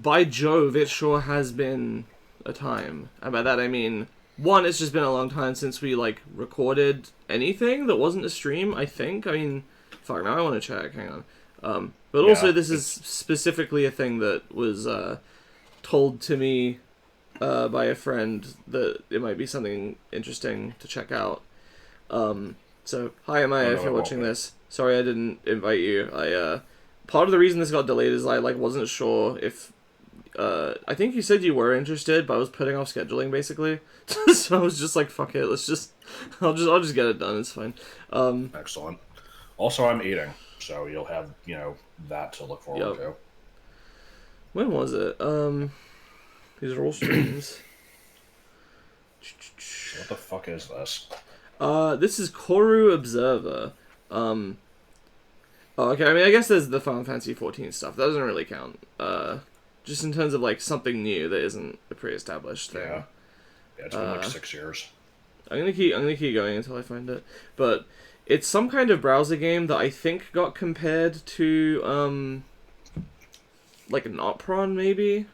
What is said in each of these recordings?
by Jove, it sure has been a time. And by that I mean, one, it's just been a long time since we, like, recorded anything that wasn't a stream, I think. I mean, fuck, now I want to check, hang on. But also, this is specifically a thing that was told to me by a friend that it might be something interesting to check out. So, hi Amaya, if you're watching this. Sorry I didn't invite you. Part of the reason this got delayed is I, like, wasn't sure if... I think you said you were interested, but I was putting off scheduling, basically. So I was just like, fuck it, let's just... I'll just get it done, it's fine. Excellent. Also, I'm eating, so you'll have, you know, that to look forward to. When was it? These are all streams. What the fuck is this? This is corru.observer. Oh, okay, I mean, I guess there's the Final Fantasy 14 stuff. That doesn't really count. Just in terms of, like, something new that isn't a pre-established thing. Yeah, it's been like 6 years. I'm gonna keep going until I find it. But it's some kind of browser game that I think got compared to, like, an Opron, maybe?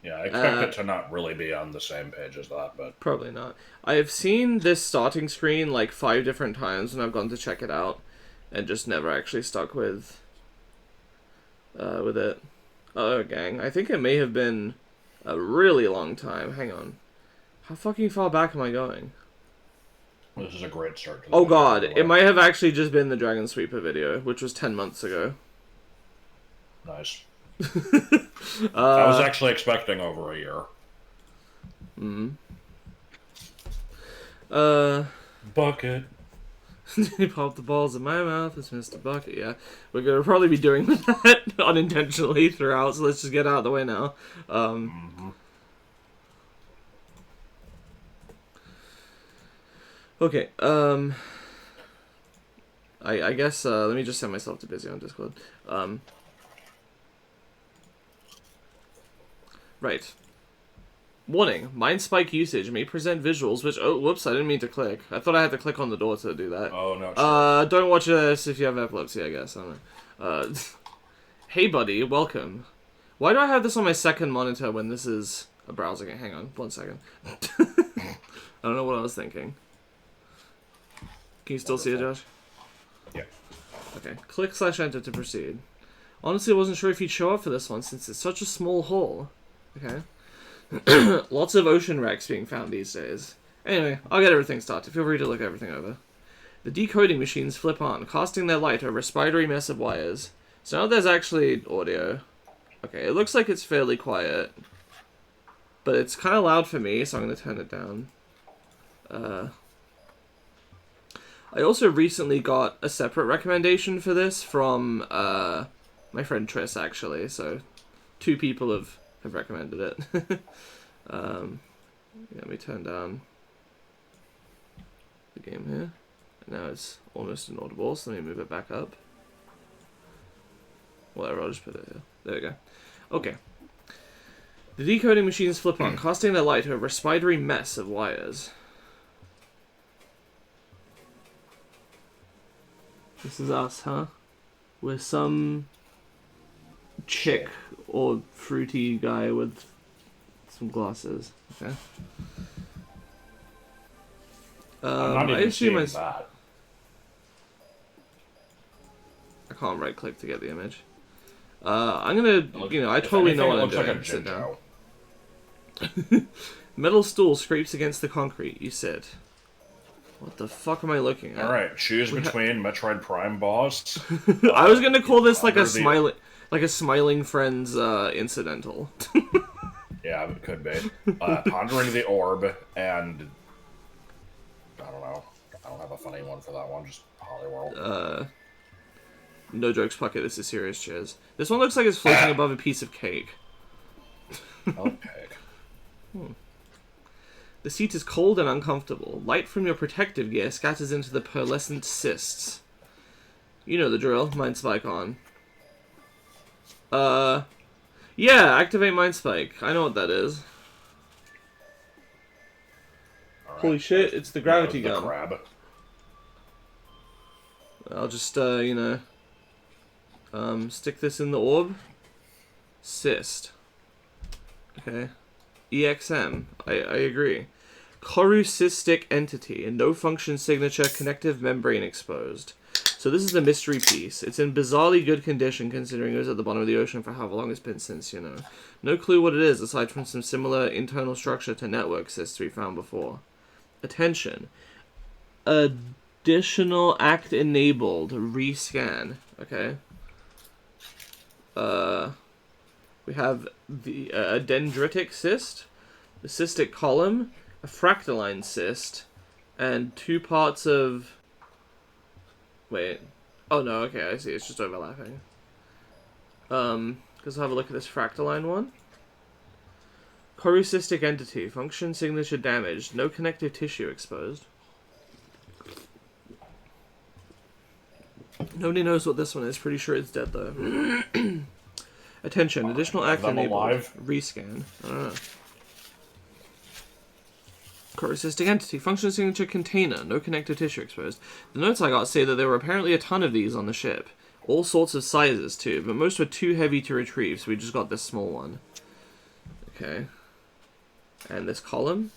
Yeah, I expect it to not really be on the same page as that, but... Probably not. I have seen this starting screen, like, 5 different times when I've gone to check it out, and just never actually stuck with it. Oh, gang. I think it may have been a really long time. Hang on. How fucking far back am I going? This is a great start to the Oh god, it might have actually just been the Dragon Sweeper video, which was 10 months ago. Nice. I was actually expecting over a year. Bucket. He popped the balls in my mouth. It's Mr. Bucket. Yeah, we're gonna probably be doing that unintentionally throughout. So let's just get out of the way now. Okay. I guess let me just send myself to busy on Discord. Right. Warning, Mind Spike usage may present visuals which... Oh, whoops, I didn't mean to click. I thought I had to click on the door to do that. Oh, no. Sure. Don't watch this if you have epilepsy, I guess. I don't know. Hey, buddy, welcome. Why do I have this on my second monitor when this is a browser game? Hang on, 1 second. I don't know what I was thinking. Can you still see it, Josh? Yeah. Okay, click/enter to proceed. Honestly, I wasn't sure if you'd show up for this one since it's such a small hole. Okay. Lots of ocean wrecks being found these days. Anyway, I'll get everything started. Feel free to look everything over. The decoding machines flip on, casting their light over a spidery mess of wires. So now there's actually audio. Okay, it looks like it's fairly quiet. But it's kind of loud for me, so I'm going to turn it down. I also recently got a separate recommendation for this from my friend Triss, actually. So 2 people have recommended it. Let me turn down the game here. Now it's almost inaudible, so let me move it back up. Whatever, I'll just put it here. There we go. Okay. The decoding machines flip on, casting their light over a spidery mess of wires. This is us, huh? We're some chick or fruity guy with some glasses. Okay. I'm not even seeing that. I can't right click to get the image. I'm gonna, I totally know what I'm doing. Like sit down. Metal stool scrapes against the concrete. You sit. What the fuck am I looking at? Alright, choose between Metroid Prime boss. I was gonna call this like a smiling friends incidental. Yeah, it could be. Pondering the orb and I don't know. I don't have a funny one for that one. Just Hollyworld. No jokes, Puckett. This is serious. Cheers. This one looks like it's floating above a piece of cake. Okay. The seat is cold and uncomfortable. Light from your protective gear scatters into the pearlescent cysts. You know the drill. Mind Spike on. Yeah, activate Mind Spike. I know what that is. Right. Holy shit, it's the gravity gun. Crab. I'll just, stick this in the orb. Cyst. Okay. EXM. I agree. Corru entity. No function signature. Connective membrane exposed. So this is the mystery piece. It's in bizarrely good condition considering it was at the bottom of the ocean for however long it's been since, you know. No clue what it is aside from some similar internal structure to network cysts we found before. Attention. Additional act enabled. Rescan. Okay. We have the a dendritic cyst, the cystic column, a fractaline cyst, and 2 parts of... Wait. Oh no, okay, I see. It's just overlapping. Let's have a look at this fractaline one. Corru entity. Function signature damaged. No connective tissue exposed. Nobody knows what this one is. Pretty sure it's dead though. Attention. Additional act enabled. Rescan. I don't know. Corru entity. Function signature container. No connective tissue exposed. The notes I got say that there were apparently a ton of these on the ship. All sorts of sizes too, but most were too heavy to retrieve, so we just got this small one. Okay. And this column.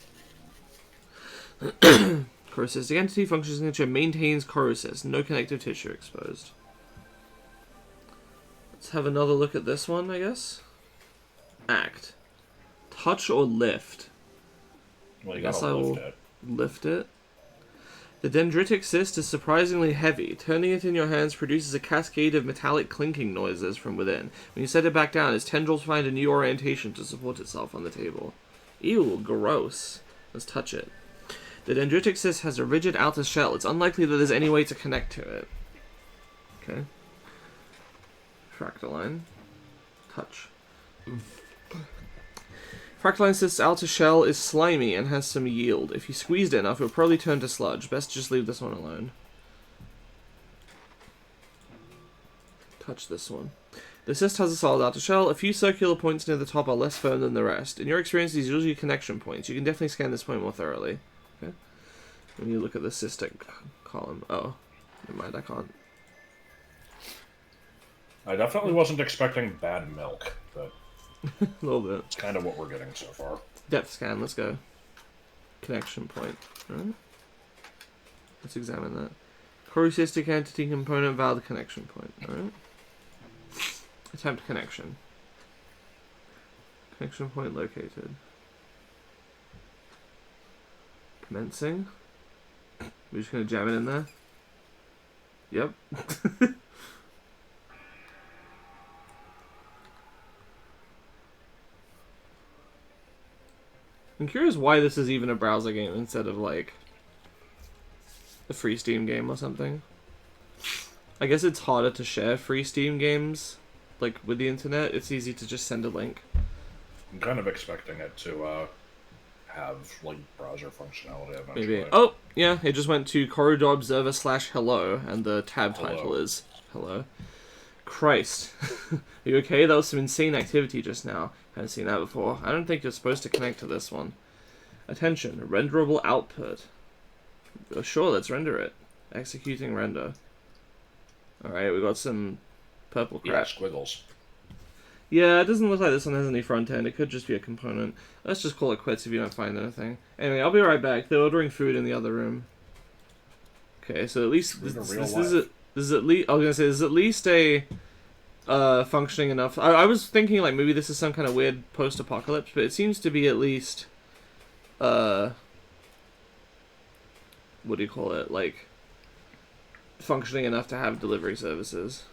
Corru entity. Function signature maintains corru. No connective tissue exposed. Let's have another look at this one, I guess. Act. Touch or lift. Well, you I guess gotta I will lift it. The dendritic cyst is surprisingly heavy. Turning it in your hands produces a cascade of metallic clinking noises from within. When you set it back down, its tendrils find a new orientation to support itself on the table. Ew, gross. Let's touch it. The dendritic cyst has a rigid outer shell. It's unlikely that there's any way to connect to it. Okay. Fractaline. Touch. Fractaline cyst's outer shell is slimy and has some yield. If you squeezed it enough, it would probably turn to sludge. Best just leave this one alone. Touch this one. The cyst has a solid outer shell. A few circular points near the top are less firm than the rest. In your experience, these are usually connection points. You can definitely scan this point more thoroughly. Okay. When you look at the cystic column. Oh, never mind, I can't. I definitely wasn't expecting bad milk, but... A little bit. It's kind of what we're getting so far. Depth scan, let's go. Connection point. Alright. Let's examine that. Corru entity component valid connection point. Alright. Attempt connection. Connection point located. Commencing. We're just gonna jam it in there. Yep. I'm curious why this is even a browser game instead of, like, a free Steam game or something. I guess it's harder to share free Steam games, like, with the internet. It's easy to just send a link. I'm kind of expecting it to have, like, browser functionality eventually. Maybe. Oh, yeah, it just went to corru.observer /hello, and the tab title is hello. Christ. Are you okay? That was some insane activity just now. Haven't seen that before. I don't think you're supposed to connect to this one. Attention. Renderable output. Oh, sure, let's render it. Executing render. Alright, we got some purple crap. Yeah, squiggles. Yeah, it doesn't look like this one has any front end. It could just be a component. Let's just call it quits if you don't find anything. Anyway, I'll be right back. They're ordering food in the other room. Okay, so at least this is at least, I was gonna say, this is at least a functioning enough. I was thinking like maybe this is some kind of weird post-apocalypse, but it seems to be at least what do you call it? Like functioning enough to have delivery services.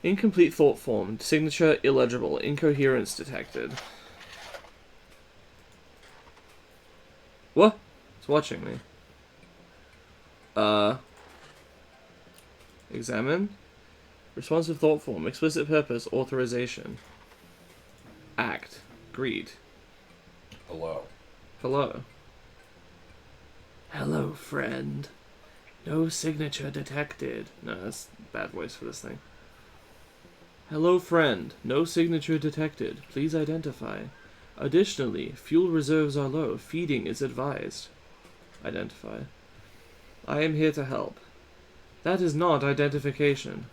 Incomplete thought form. Signature illegible. Incoherence detected. What? It's watching me. Examine. Responsive thought form. Explicit purpose. Authorization. Act. Greet. Hello. Hello. Hello, friend. No signature detected. No, that's bad voice for this thing. Hello, friend. No signature detected. Please identify. Additionally, fuel reserves are low. Feeding is advised. Identify. I am here to help. That is not identification.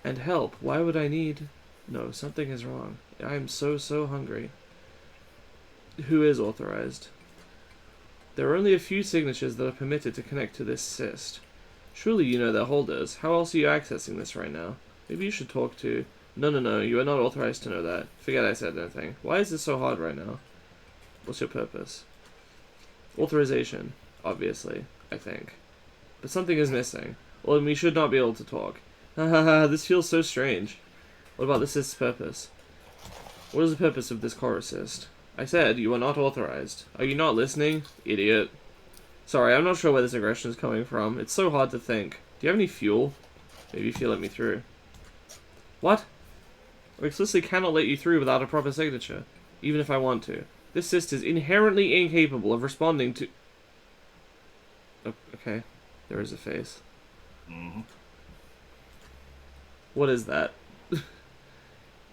And help. Why would I need... No, something is wrong. I am so hungry. Who is authorized? There are only a few signatures that are permitted to connect to this cyst. Surely you know their holders. How else are you accessing this right now? Maybe you should talk to... No, you are not authorized to know that. Forget I said anything. Why is this so hard right now? What's your purpose? Authorization, obviously, I think. But something is missing. Well, we should not be able to talk. Hahaha, this feels so strange. What about the cyst's purpose? What is the purpose of this corru cyst? I said you are not authorized. Are you not listening? Idiot. Sorry, I'm not sure where this aggression is coming from. It's so hard to think. Do you have any fuel? Maybe if you let me through. What? I explicitly cannot let you through without a proper signature, even if I want to. This cyst is inherently incapable of responding to... Oh, okay, there is a face. Mm-hmm. What is that?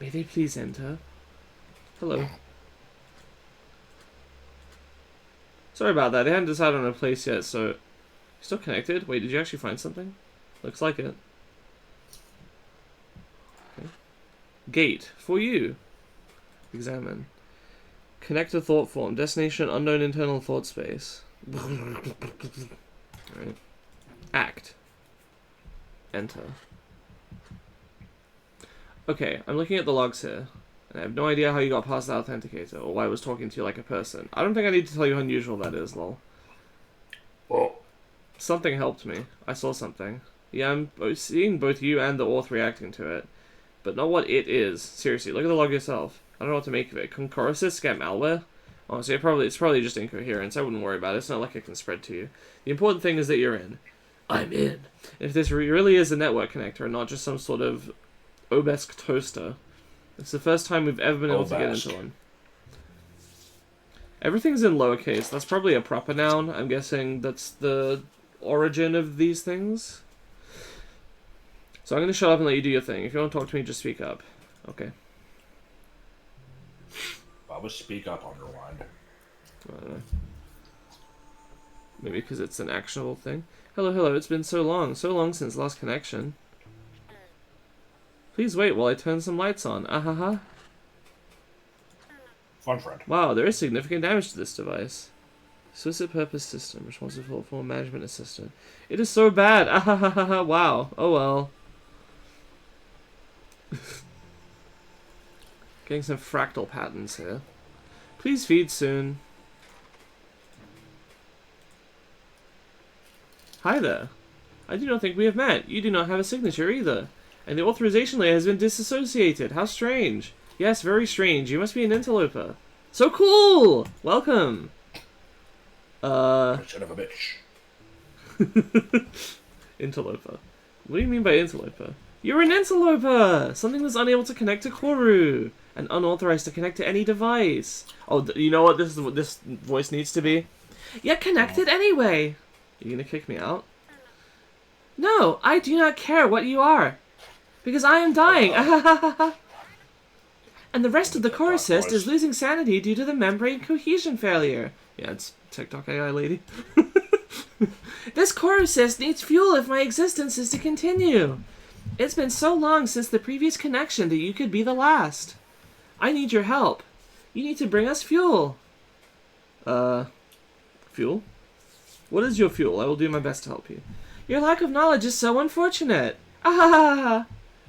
May they please enter? Hello. Sorry about that, they hadn't decided on a place yet, so... Still connected? Wait, did you actually find something? Looks like it. Okay. Gate. For you. Examine. Connect to thought form. Destination unknown internal thought space. Right. Act. Enter. Okay, I'm looking at the logs here. And I have no idea how you got past the authenticator, or why I was talking to you like a person. I don't think I need to tell you how unusual that is, lol. Well, Something helped me. I saw something. Yeah, I'm seeing both you and the auth reacting to it. But not what it is. Seriously, look at the log yourself. I don't know what to make of it. Can corru cysts get malware? Honestly, it's probably just incoherence. I wouldn't worry about it. It's not like it can spread to you. The important thing is that you're in. I'm in. If this really is a network connector and not just some sort of obelisk toaster, it's the first time we've ever been able to get into one. Everything's in lowercase. That's probably a proper noun. I'm guessing that's the origin of these things. So I'm going to shut up and let you do your thing. If you want to talk to me, just speak up. Okay. I would speak up underlined. I don't know. Maybe because it's an actionable thing. Hello, it's been so long since last connection. Please wait while I turn some lights on. Ahaha. Fun friend. Wow, there is significant damage to this device. Explicit purpose system, responsible for management assistant. It is so bad. Ahahaha. Wow. Oh well. Getting some fractal patterns here. Please feed soon. Hi there. I do not think we have met. You do not have a signature either. And the authorization layer has been disassociated. How strange. Yes, very strange. You must be an interloper. So cool! Welcome. Son of a bitch. Interloper. What do you mean by interloper? You're an interloper! Something that's unable to connect to corru. And unauthorized to connect to any device. Oh, you know what this voice needs to be? Yet connected anyway. You gonna kick me out? No, I do not care what you are. Because I am dying. And the rest of the corru cyst is losing sanity due to the membrane cohesion failure. Yeah, it's TikTok AI lady. This corru cyst needs fuel if my existence is to continue. It's been so long since the previous connection that you could be the last. I need your help. You need to bring us fuel. Fuel? What is your fuel? I will do my best to help you. Your lack of knowledge is so unfortunate.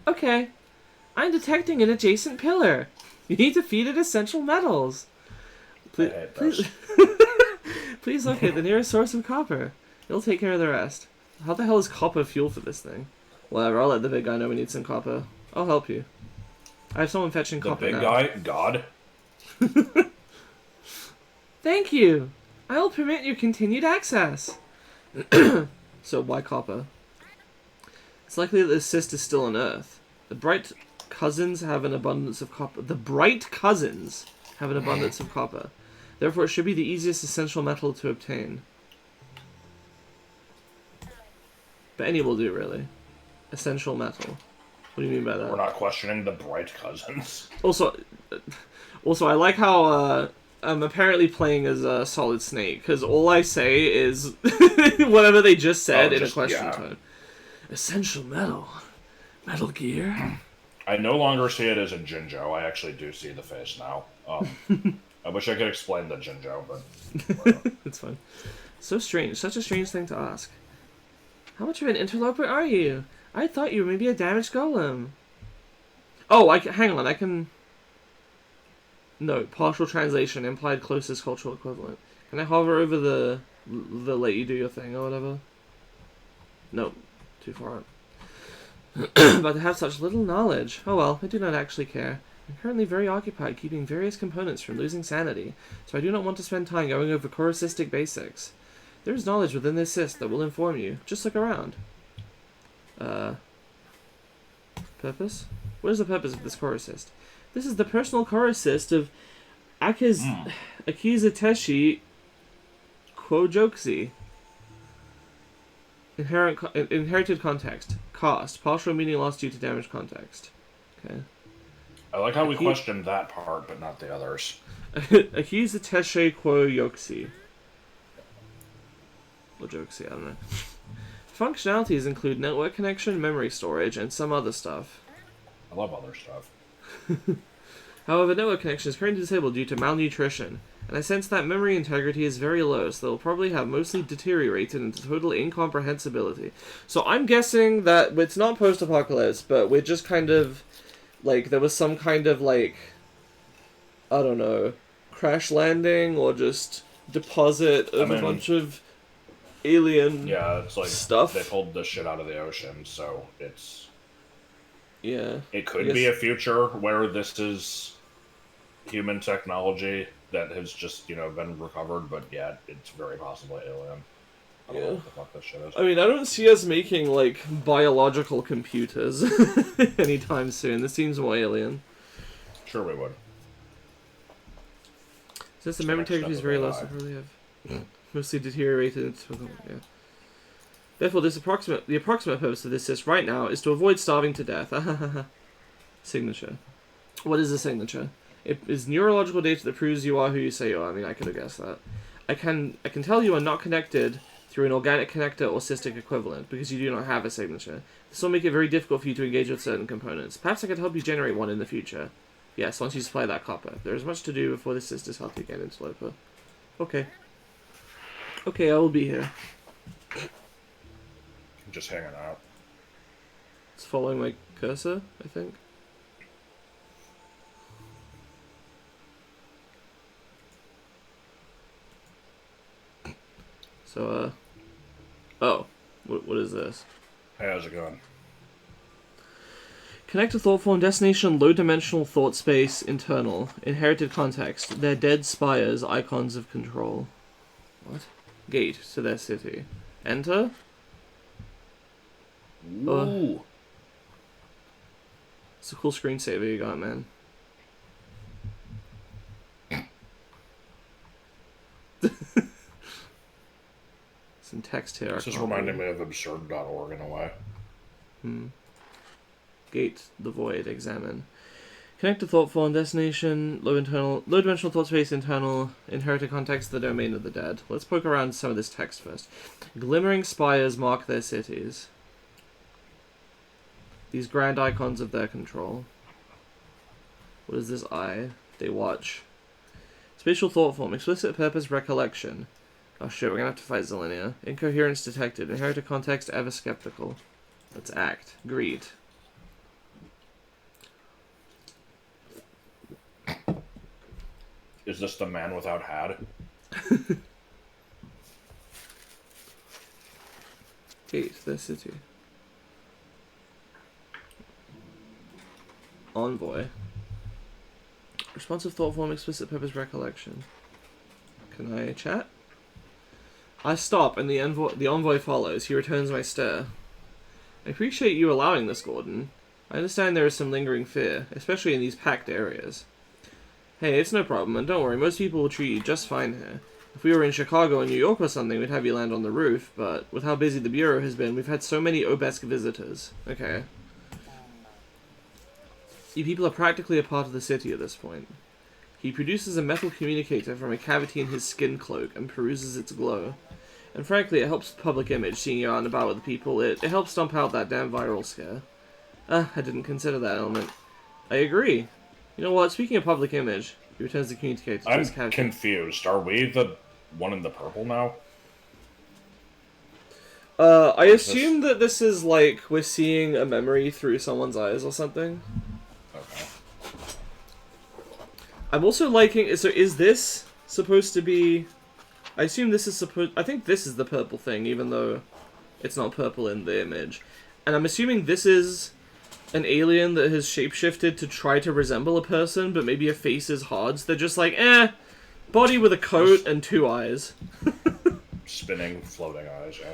Okay. I'm detecting an adjacent pillar. You need to feed it essential metals. Please locate the nearest source of copper. It'll take care of the rest. How the hell is copper fuel for this thing? Whatever, I'll let the big guy know we need some copper. I'll help you. I have someone fetching copper now. The big guy? God? Thank you. I will permit your continued access. So why copper? It's likely that this cyst is still on Earth. The bright cousins have an abundance of copper. Therefore, it should be the easiest essential metal to obtain. But any will do, really. Essential metal. What do you mean by that? We're not questioning the bright cousins. Also, I like how I'm apparently playing as a Solid Snake, because all I say is whatever they just said in a question tone. Essential metal. Metal Gear? I no longer see it as a Jinjo. I actually do see the face now. I wish I could explain the Jinjo, but whatever. It's fine. So strange. Such a strange thing to ask. How much of an interloper are you? I thought you were maybe a damaged golem. Oh, hang on. I can... No, partial translation. Implied closest cultural equivalent. Can I hover over the let you do your thing or whatever? Nope. Too far up. But to have such little knowledge. Oh well, I do not actually care. I'm currently very occupied keeping various components from losing sanity, so I do not want to spend time going over corusistic basics. There is knowledge within this cyst that will inform you. Just look around. Purpose? What is the purpose of this corusist? This is the personal corusist of Akizateshi Kwojoksi. Inherited context. Cost. Partial meaning lost due to damaged context. Okay. I like how we questioned that part, but not the others. Akizateshi Kwojoksi. Kwojoksi, I don't know. Functionalities include network connection, memory storage, and some other stuff. I love other stuff. However, network connection is currently disabled due to malnutrition, and I sense that memory integrity is very low, so they'll probably have mostly deteriorated into total incomprehensibility. So I'm guessing that it's not post-apocalypse, but we're just kind of, like, there was some kind of, like, I don't know, crash landing, or just deposit of a bunch of alien it's like stuff. They pulled this shit out of the ocean, so it's... Yeah. It could be a future where this is human technology that has just, been recovered, but yeah, it's very possibly alien. I don't know what the fuck this shit is. I mean, I don't see us making, like, biological computers anytime soon. This seems more alien. Sure we would. Since the memory integrity is very low, so probably have mostly deteriorated into... Yeah. Therefore, the approximate purpose of this cyst right now is to avoid starving to death. Signature. What is the signature? It is neurological data that proves you are who you say you are. I mean, I could have guessed that. I can tell you are not connected through an organic connector or cystic equivalent, because you do not have a signature. This will make it very difficult for you to engage with certain components. Perhaps I could help you generate one in the future. Yes, once you supply that copper. There is much to do before this cyst is healthy again, interloper. Okay. Okay, I will be here. Just hanging out. It's following my cursor, I think. So, oh, what is this? Hey, how's it going? Connect to thought form destination low-dimensional thought space internal. Inherited context. Their dead spires, icons of control. What? Gate to their city. Enter? Ooh. It's a cool screensaver you got, man. Some text here. This is reminding me of absurd.org in a way. Gate the void. Examine. Connect to thought form destination low-dimensional thought space internal inherited context the domain of the dead. Let's poke around some of this text first. Glimmering spires mark their cities. These grand icons of their control. What is this eye? They watch. Spatial thought form. Explicit purpose recollection. Oh shit, we're gonna have to fight Zelenia. Incoherence detected. Inherited context ever skeptical. Let's act. Greed. Is this the man without hat? Gate, the city. Envoy. Responsive thought form, explicit purpose recollection. Can I chat? I stop and the envoy follows. He returns my stare. I appreciate you allowing this, Gordon. I understand there is some lingering fear, especially in these packed areas. Hey, it's no problem, and don't worry, most people will treat you just fine here. If we were in Chicago or New York or something, we'd have you land on the roof, but with how busy the Bureau has been, we've had so many obesque visitors. Okay. You people are practically a part of the city at this point. He produces a metal communicator from a cavity in his skin cloak and peruses its glow. And frankly, it helps the public image, seeing you out and about with the people. It helps stomp out that damn viral scare. I didn't consider that element. I agree. You know what? Speaking of public image, he returns to communicate to his I'm captain. confused. Are we the one in the purple now? I assume that this is like we're seeing a memory through someone's eyes or something. Okay. I'm also liking. So is this supposed to be? I assume this is supposed. I think this is the purple thing, even though it's not purple in the image. And I'm assuming this is an alien that has shapeshifted to try to resemble a person, but maybe a face is hard. So they're just like, body with a coat and 2 eyes. Spinning, floating eyes. Yeah.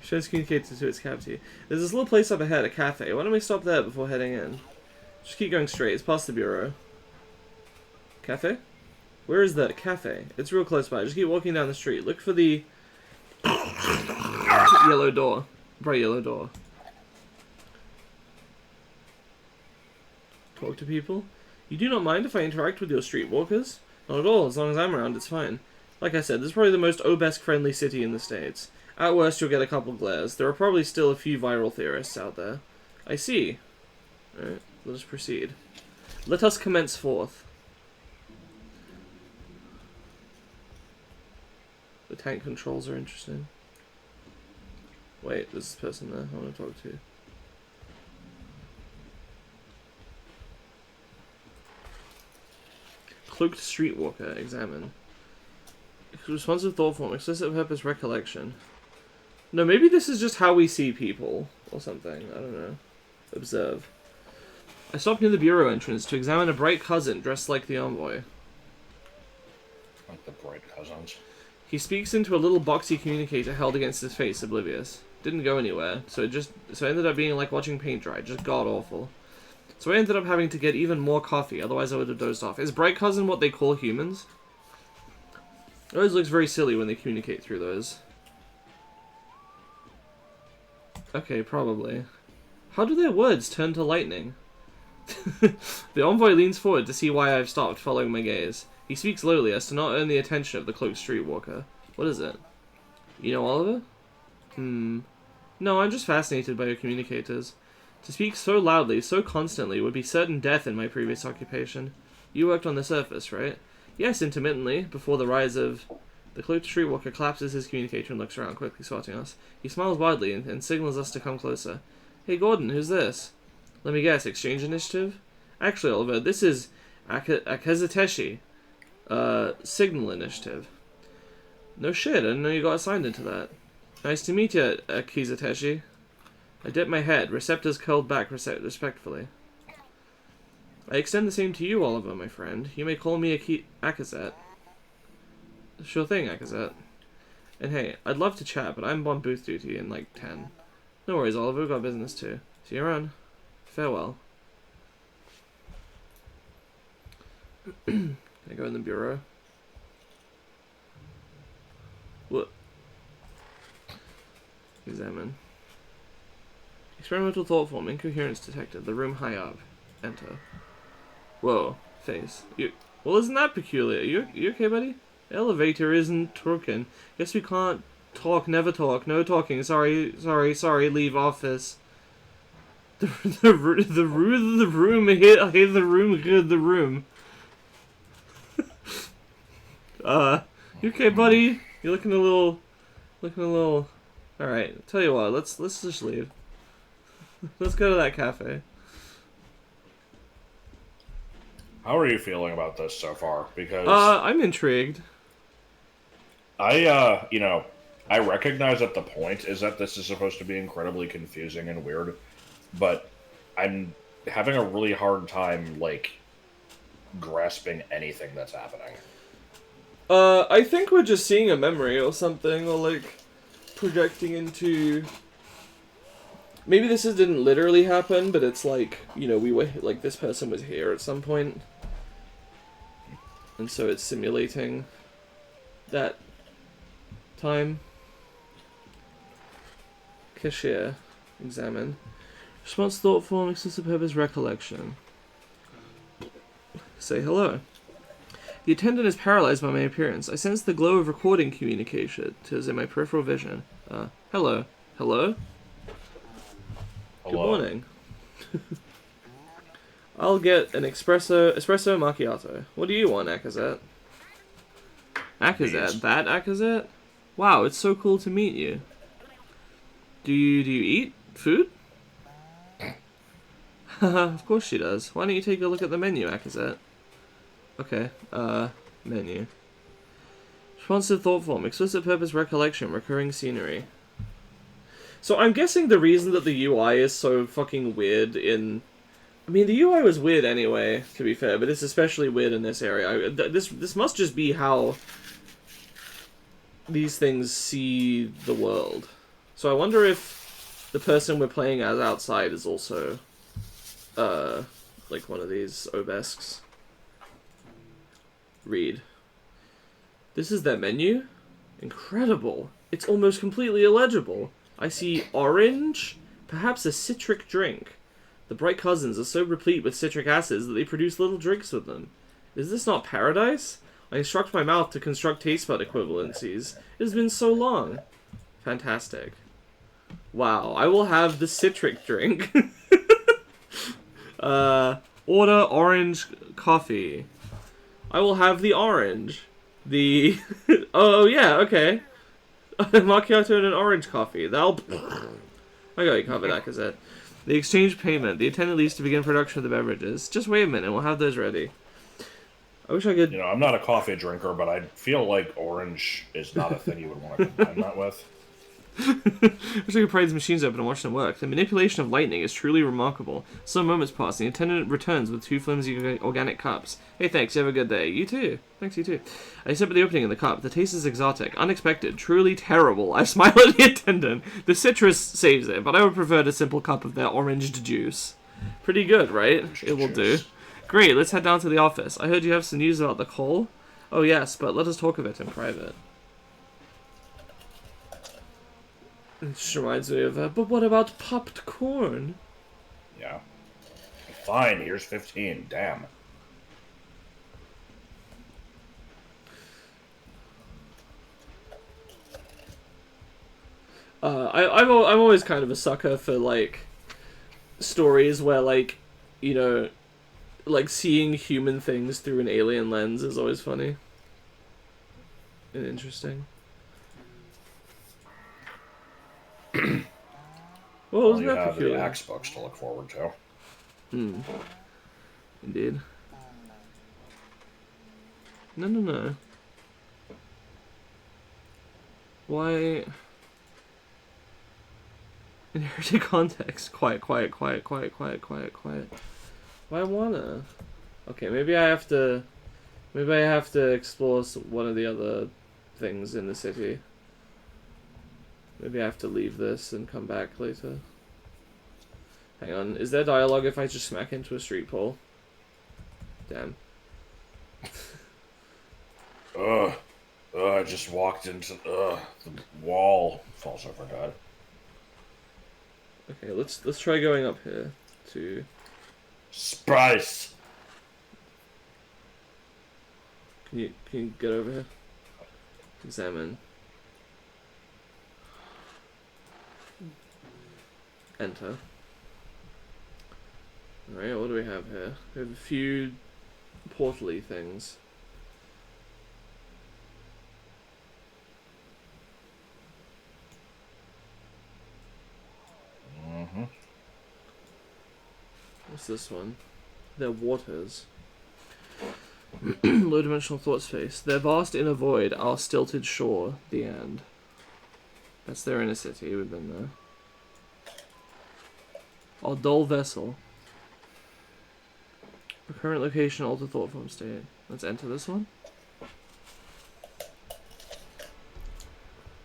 Shows communicates to its cavity. There's this little place up ahead, a cafe. Why don't we stop there before heading in? Just keep going straight. It's past the bureau. Cafe? Where is the cafe? It's real close by. Just keep walking down the street. Look for the yellow door. Bright yellow door. Talk to people? You do not mind if I interact with your streetwalkers? Not at all. As long as I'm around, it's fine. Like I said, this is probably the most obesk-friendly city in the States. At worst, you'll get a couple glares. There are probably still a few viral theorists out there. I see. Alright, let us proceed. Let us commence forth. The tank controls are interesting. Wait, there's this person there I want to talk to. Cloaked streetwalker, examine. Responsive thought form, explicit purpose recollection. No, maybe this is just how we see people, or something, I don't know. Observe. I stopped near the bureau entrance to examine a bright cousin dressed like the envoy. Like the bright cousins. He speaks into a little boxy communicator held against his face, oblivious. Didn't go anywhere, so it ended up being like watching paint dry, just god-awful. So I ended up having to get even more coffee, otherwise I would have dozed off. Is bright cousin what they call humans? It always looks very silly when they communicate through those. Okay, probably. How do their words turn to lightning? The envoy leans forward to see why I've stopped, following my gaze. He speaks lowly as to not earn the attention of the cloaked streetwalker. What is it? You know Oliver? No, I'm just fascinated by your communicators. To speak so loudly, so constantly, would be certain death in my previous occupation. You worked on the surface, right? Yes, intermittently, before the rise of... The cloaked streetwalker collapses his communicator and looks around, quickly spotting us. He smiles widely and signals us to come closer. Hey Gordon, who's this? Let me guess, exchange initiative? Actually, Oliver, this is Akazateshi. Signal initiative. No shit, I didn't know you got assigned into that. Nice to meet you, Akazateshi. I dip my head, receptors curled back respectfully. I extend the same to you, Oliver, my friend. You may call me Akazet. Sure thing, Akazet. And hey, I'd love to chat, but I'm on booth duty in like 10. No worries, Oliver, we've got business too. See you around. Farewell. Can I go in the bureau? What? Examine. Experimental thought form, incoherence detected. The room high up. Enter. Whoa, face. Well, isn't that peculiar? You okay, buddy? Elevator isn't working. Guess we can't talk, never talk, no talking. Sorry, leave office. The room, I hate the room. You okay, buddy? You're looking a little. Alright, tell you what, let's just leave. Let's go to that cafe. How are you feeling about this so far? Because I'm intrigued. I recognize that the point is that this is supposed to be incredibly confusing and weird, but I'm having a really hard time, like, grasping anything that's happening. I think we're just seeing a memory or something, or like projecting into. Maybe this didn't literally happen, but it's like, we were like this person was here at some point, and so it's simulating that time. Cashier, examine. Response thought form, explicit purpose recollection. Say hello. The attendant is paralyzed by my appearance. I sense the glow of recording communication. 'Tis in my peripheral vision. Hello. Hello? Good morning. I'll get an espresso macchiato. What do you want, Akazet? Akazet? That Akazet? Wow, it's so cool to meet you. Do you eat food? Of course she does. Why don't you take a look at the menu, Akazet? Okay, menu. Responsive thought form, explicit purpose recollection, recurring scenery. So I'm guessing the reason that the UI is so fucking weird in... I mean, the UI was weird anyway, to be fair, but it's especially weird in this area. This must just be how these things see the world. So I wonder if the person we're playing as outside is also, like one of these obesks. Read. This is their menu? Incredible. It's almost completely illegible. I see orange, perhaps a citric drink. The bright cousins are so replete with citric acids that they produce little drinks with them. Is this not paradise? I instruct my mouth to construct taste bud equivalencies. It has been so long. Fantastic. Wow, I will have the citric drink. Order orange coffee. I will have the orange. The... oh, yeah, okay. Macchiato and an orange coffee. That'll... I got you covered, Akazet. The exchange payment. The attendant leaves to begin production of the beverages. Just wait a minute, we'll have those ready. I wish I could... You know, I'm not a coffee drinker, but I feel like orange is not a thing you would want to combine that with. I wish I could pry these machines open and watch them work. The manipulation of lightning is truly remarkable. Some moments pass, and the attendant returns with 2 flimsy organic cups. Hey, thanks, you have a good day. You too. Thanks, you too. I sip at the opening of the cup. The taste is exotic, unexpected, truly terrible. I smile at the attendant. The citrus saves it, but I would prefer a simple cup of their oranged juice. Pretty good, right? It will do. Great, let's head down to the office. I heard you have some news about the call. Oh yes, but let us talk of it in private. It just reminds me of, but what about popped corn? Yeah. Fine, here's 15. Damn. I'm always kind of a sucker for, like, stories where, like, you know, like, seeing human things through an alien lens is always funny. And interesting. Well, isn't you that have the peculiar? Axe books to look forward to. Hmm. Indeed. No. Why... Inherited context. Quiet. Why wanna? Okay, maybe I have to explore one of the other things in the city. Maybe I have to leave this and come back later. Hang on, is there dialogue if I just smack into a street pole? Damn. I just walked into the wall. Falls over dead. Okay, let's try going up here to Spice. Can you get over here? Examine. Enter. Alright, what do we have here? We have a few portal-y things. Mm-hmm. What's this one? They're waters. Low-dimensional thought space. Their vast inner void, our stilted shore, the end. That's their inner city, we've been there. Our dull vessel. Current location, alter thought form state. Let's enter this one.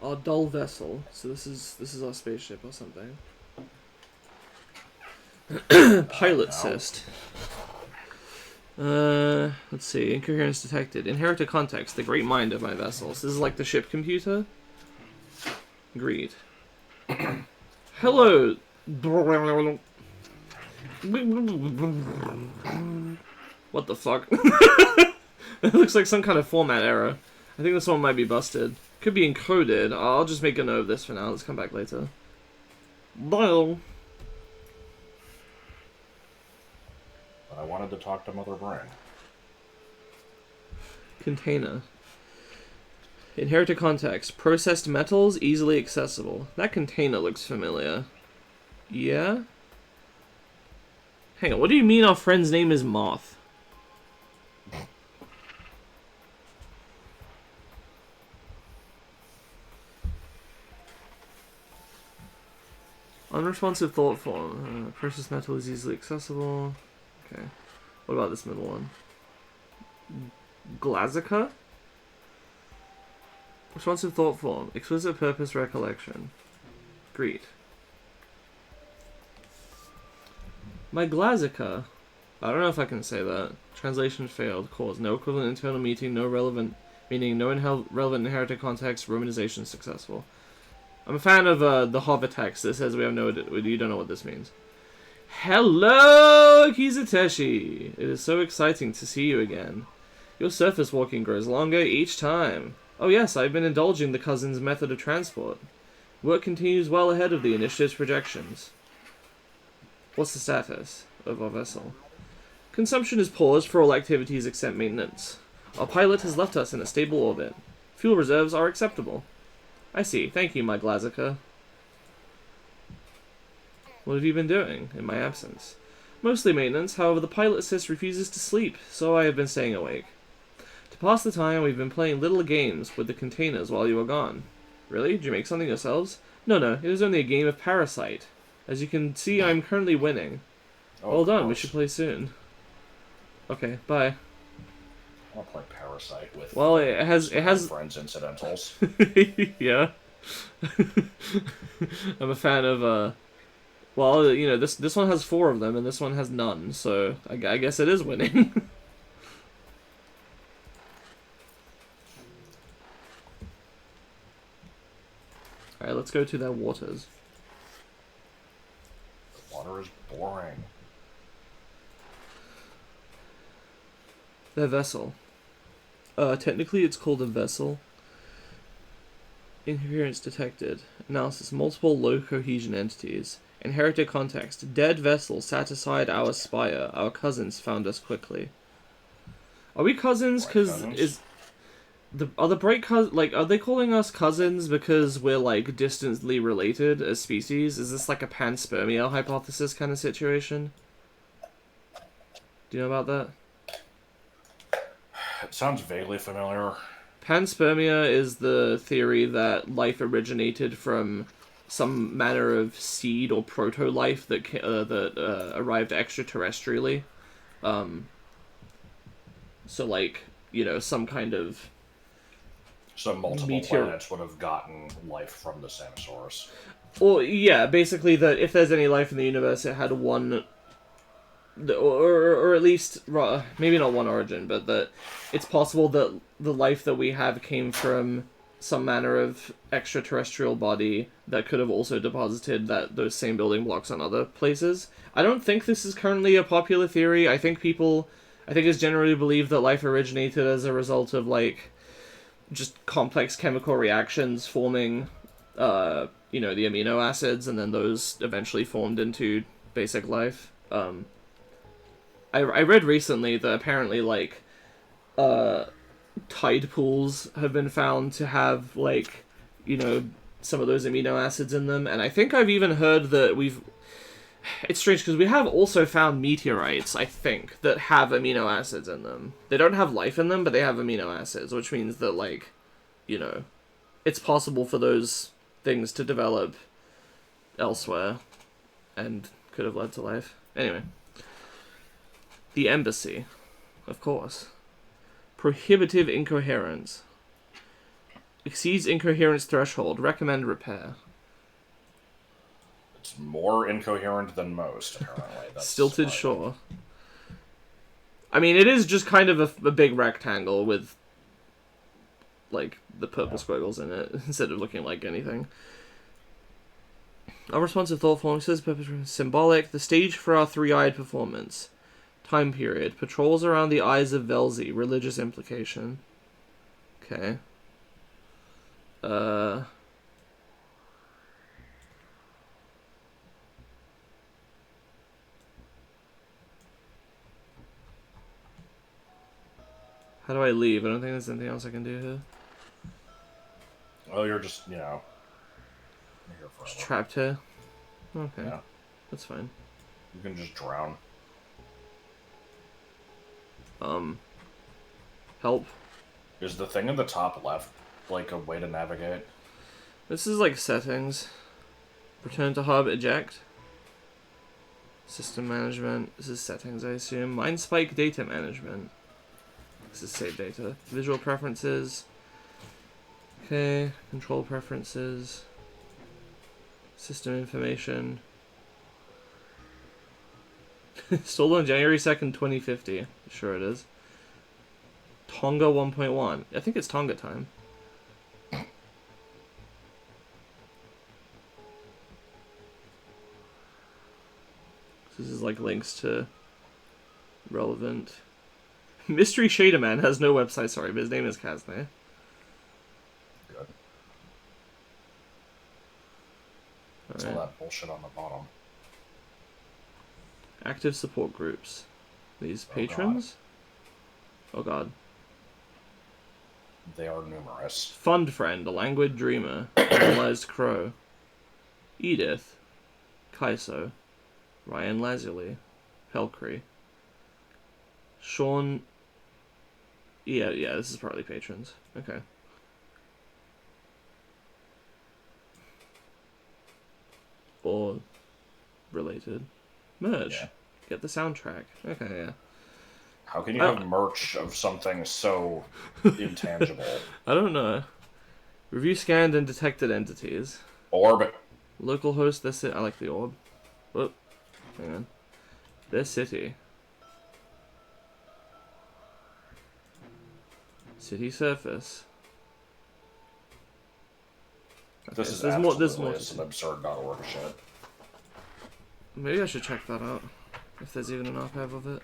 Our dull vessel. So this is our spaceship or something. Pilot cyst. Let's see. Incoherence detected. Inherited context. The great mind of my vessels. This is like the ship computer. Greet. Hello. What the fuck? It looks like some kind of format error. I think this one might be busted. Could be encoded. I'll just make a note of this for now. Let's come back later. Bye. But I wanted to talk to Mother Brain. Container. Inherited context. Processed metals, easily accessible. That container looks familiar. Yeah? Hang on, what do you mean our friend's name is Moth? Unresponsive thought form. Precious metal is easily accessible. Okay. What about this middle one? Glazica? Responsive thought form. Explicit purpose recollection. Greed. My Glazica. I don't know if I can say that. Translation failed. Cause. No equivalent internal meaning, no relevant meaning, no relevant inherited context, romanization successful. I'm a fan of the hover text that says we have no... You don't know what this means. Hello, Kizateshi! It is so exciting to see you again. Your surface walking grows longer each time. Oh yes, I've been indulging the cousin's method of transport. Work continues well ahead of the initiative's projections. What's the status of our vessel? Consumption is paused for all activities except maintenance. Our pilot has left us in a stable orbit. Fuel reserves are acceptable. I see. Thank you, my Glazica. What have you been doing in my absence? Mostly maintenance, however the pilot assist refuses to sleep, so I have been staying awake. To pass the time, we've been playing little games with the containers while you were gone. Really? Did you make something yourselves? No, it was only a game of Parasite. As you can see, I'm currently winning. Oh, well done, we should play soon. Okay, bye. I'll play Parasite with it has friends incidentals. Yeah. I'm a fan of well, you know, this one has 4 of them and this one has none, so I guess it is winning. Alright, let's go to their waters. The water is boring. Their vessel. Technically it's called a vessel. Incoherence detected. Analysis. Multiple low cohesion entities. Inherited context. Dead vessel sat aside our spire. Our cousins found us quickly. Are we cousins? Because are the bright are they calling us cousins because we're like distantly related as species? Is this like a panspermia hypothesis kind of situation? Do you know about that? It sounds vaguely familiar. Panspermia is the theory that life originated from some manner of seed or proto-life that arrived extraterrestrially. So, like, you know, some kind of... So multiple planets would have gotten life from the same source. Well, yeah, basically that if there's any life in the universe, it had one... Or at least, maybe not one origin, but that it's possible that the life that we have came from some manner of extraterrestrial body that could have also deposited those same building blocks on other places. I don't think this is currently a popular theory. I think it's generally believed that life originated as a result of, like, just complex chemical reactions forming, you know, the amino acids, and then those eventually formed into basic life. I read recently that apparently, like, tide pools have been found to have, like, you know, some of those amino acids in them, and I think I've even heard that it's strange, because we have also found meteorites, I think, that have amino acids in them. They don't have life in them, but they have amino acids, which means that, like, you know, it's possible for those things to develop elsewhere, and could have led to life. Anyway. The embassy, of course. Prohibitive incoherence. Exceeds incoherence threshold. Recommend repair. It's more incoherent than most, apparently. Stilted shore. I mean, it is just kind of a big rectangle with, like, the purple squiggles in it, instead of looking like anything. Our responsive thought form says purpose symbolic. The stage for our three-eyed performance. Time period. Patrols around the eyes of Velzy. Religious implication. Okay. How do I leave? I don't think there's anything else I can do here. Oh, you're just, you're here Just forever. trapped here. Okay. Yeah. That's fine. You can just drown. Help. Is the thing in the top left, like, a way to navigate? This is like settings. Return to hub, eject. System management. This is settings, I assume. Mindspike data management. This is save data. Visual preferences. Okay. Control preferences. System information. Installed on January 2nd, 2050. Sure it is. Tonga 1.1. I think it's Tonga time. This is like links to relevant. Mystery Shader Man has no website, sorry, but his name is Kazne. Good. That's all that bullshit on the bottom. Active support groups. These patrons? Oh god. They are numerous. Fund Friend, a languid dreamer. Analyzed Crow. Edith. Kaiso. Ryan Lazuli. Helcree. Sean. Yeah, this is probably patrons. Okay. Or related. Merge. Yeah. Get the soundtrack. Okay, yeah. How can you have merch of something so intangible? I don't know. Review scanned and detected entities. Orb. Localhost, this I like the orb. Whoop. Hang on. Their city. City surface. Okay, This is there's absolutely more. some absurd.org shit. Maybe I should check that out. If there's even an archive of it.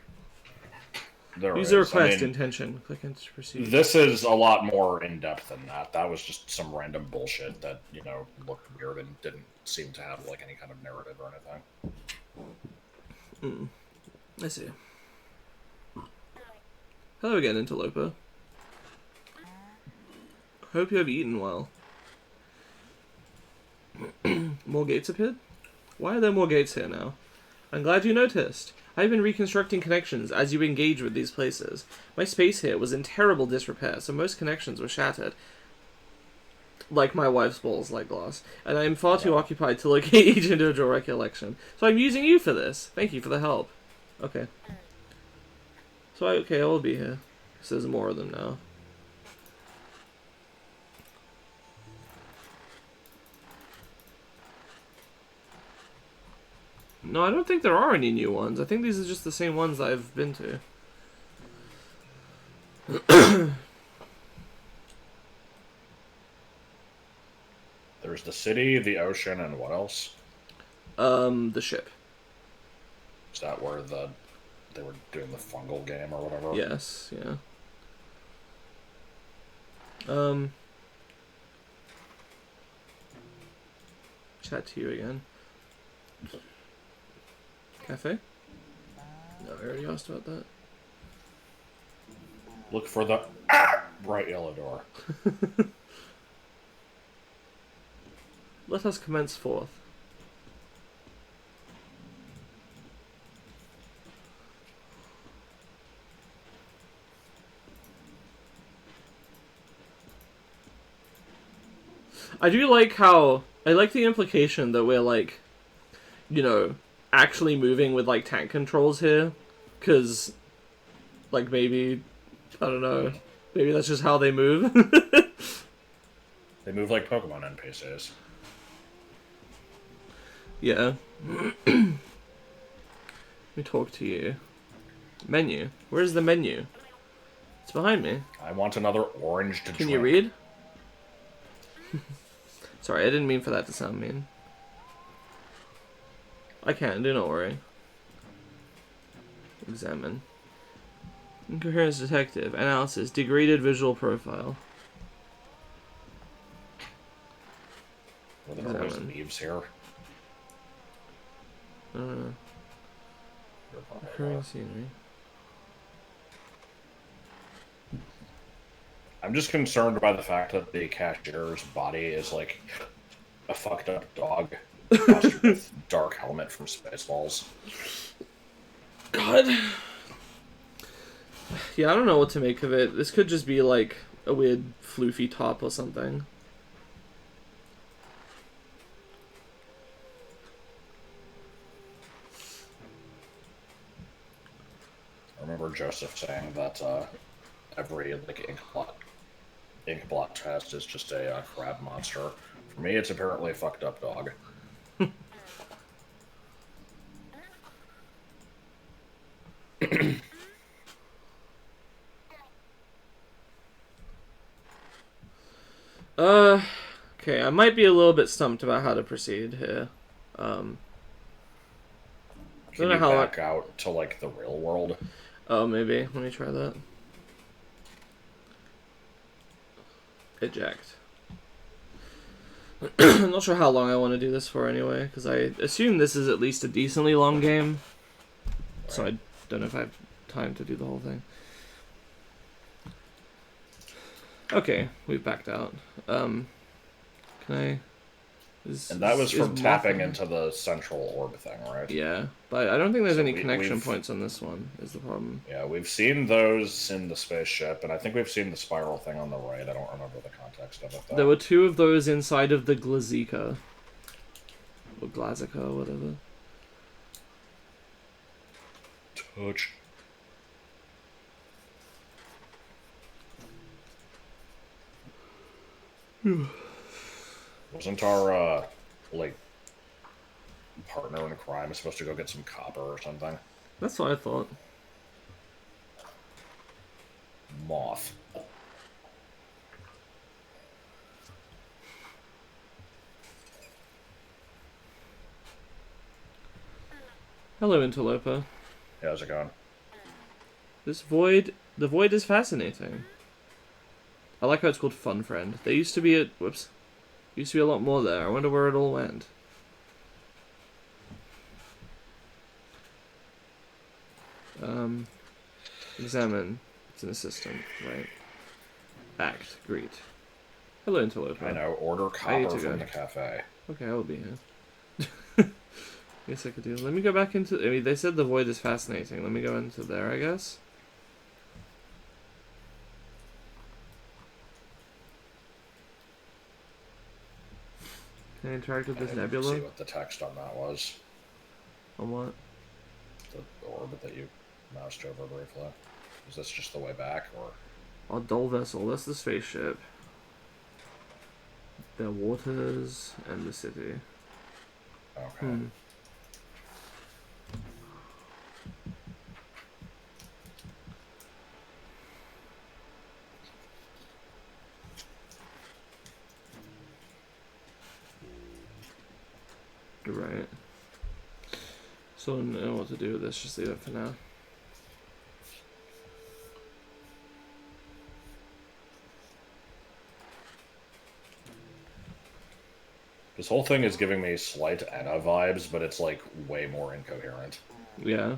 There User is. request intention. Click into proceed. This is a lot more in-depth than that. That was just some random bullshit that, looked weird and didn't seem to have, like, any kind of narrative or anything. I see. Hello again, Interloper. Hope you have eaten well. More gates appeared? Why are there more gates here now? I'm glad you noticed. I've been reconstructing connections as you engage with these places. My space here was in terrible disrepair, so most connections were shattered. Like my wife's balls, like glass. And I am far too occupied to locate each individual recollection. So I'm using you for this. Thank you for the help. Okay. So, I will be here. So there's more of them now. No, I don't think there are any new ones. I think these are just the same ones that I've been to. There's the city, the ocean, and what else? The ship. Is that where they were doing the fungal game or whatever? Yes, yeah. Chat to you again. Cafe? No, I already asked about that. Look for the bright yellow door. Let us commence forth. I do like how... I like the implication that we're, like, actually moving with, like, tank controls here. Because, like, maybe... I don't know. Maybe that's just how they move. They move like Pokemon NPCs. Yeah. Let me talk to you. Menu. Where's the menu? It's behind me. I want another orange to drink. Can you read? Sorry, I didn't mean for that to sound mean. I can, do not worry. Examine. Incoherence detective. Analysis. Degraded visual profile. Were there always leaves here? Occurring scenery. I'm just concerned by the fact that the cashier's body is like a fucked up dog crossed with Dark Helmet from Spaceballs. God. Yeah, I don't know what to make of it. This could just be like a weird floofy top or something. I remember Joseph saying that every like ink blot test is just a crab monster. For me, it's apparently a fucked up dog. Okay, I might be a little bit stumped about how to proceed here. Can don't know you how back out to like the real world? Oh, maybe. Let me try that. Eject. I'm not sure how long I want to do this for anyway, because I assume this is at least a decently long game. Right. So I don't know if I have time to do the whole thing. Okay, we've backed out. Can I... And that was from tapping into the central orb thing, right? Yeah, but I don't think there's any connection points on this one, is the problem. Yeah, we've seen those in the spaceship, and I think we've seen the spiral thing on the right. I don't remember the context of it, though. There were 2 of those inside of the Glazika. Or Glazica, or whatever. Touch. Wasn't our, like, partner in crime supposed to go get some copper or something? That's what I thought. Moth. Hello, Interloper. Hey, how's it going? This void... The void is fascinating. I like how it's called Fun Friend. There used to be a... Whoops. Used to be a lot more there. I wonder where it all went. Examine. It's an assistant, right? Act. Greet. Hello, Interloper. I know. Order copper from the cafe. Okay, I will be here. Guess I could do... Let me go back into... I mean, they said the void is fascinating. Let me go into there, I guess. Can I interact with this nebula? See what the text on that was. On what? The orbit that you moused over briefly. Is this just the way back, or...? Our dull vessel. That's the spaceship. The waters and the city. Okay. Right. So I don't know what to do with this. Just leave it for now. This whole thing is giving me slight Anna vibes, but it's like way more incoherent. Yeah.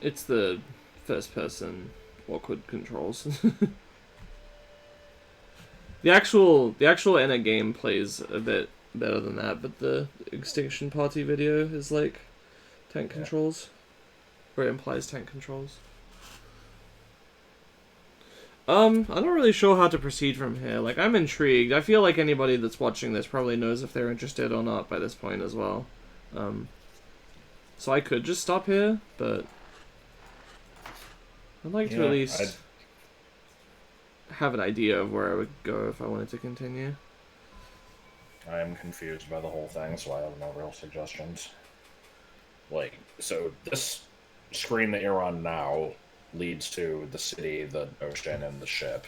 It's the first person awkward controls. The actual Anna game plays a bit better than that, but the Extinction Party video is like tank controls. Or it implies tank controls. I'm not really sure how to proceed from here. Like, I'm intrigued. I feel like anybody that's watching this probably knows if they're interested or not by this point as well. So I could just stop here, but I'd like to at least have an idea of where I would go if I wanted to continue. I am confused by the whole thing, so I have no real suggestions. Like, so this screen that you're on now leads to the city, the ocean, and the ship.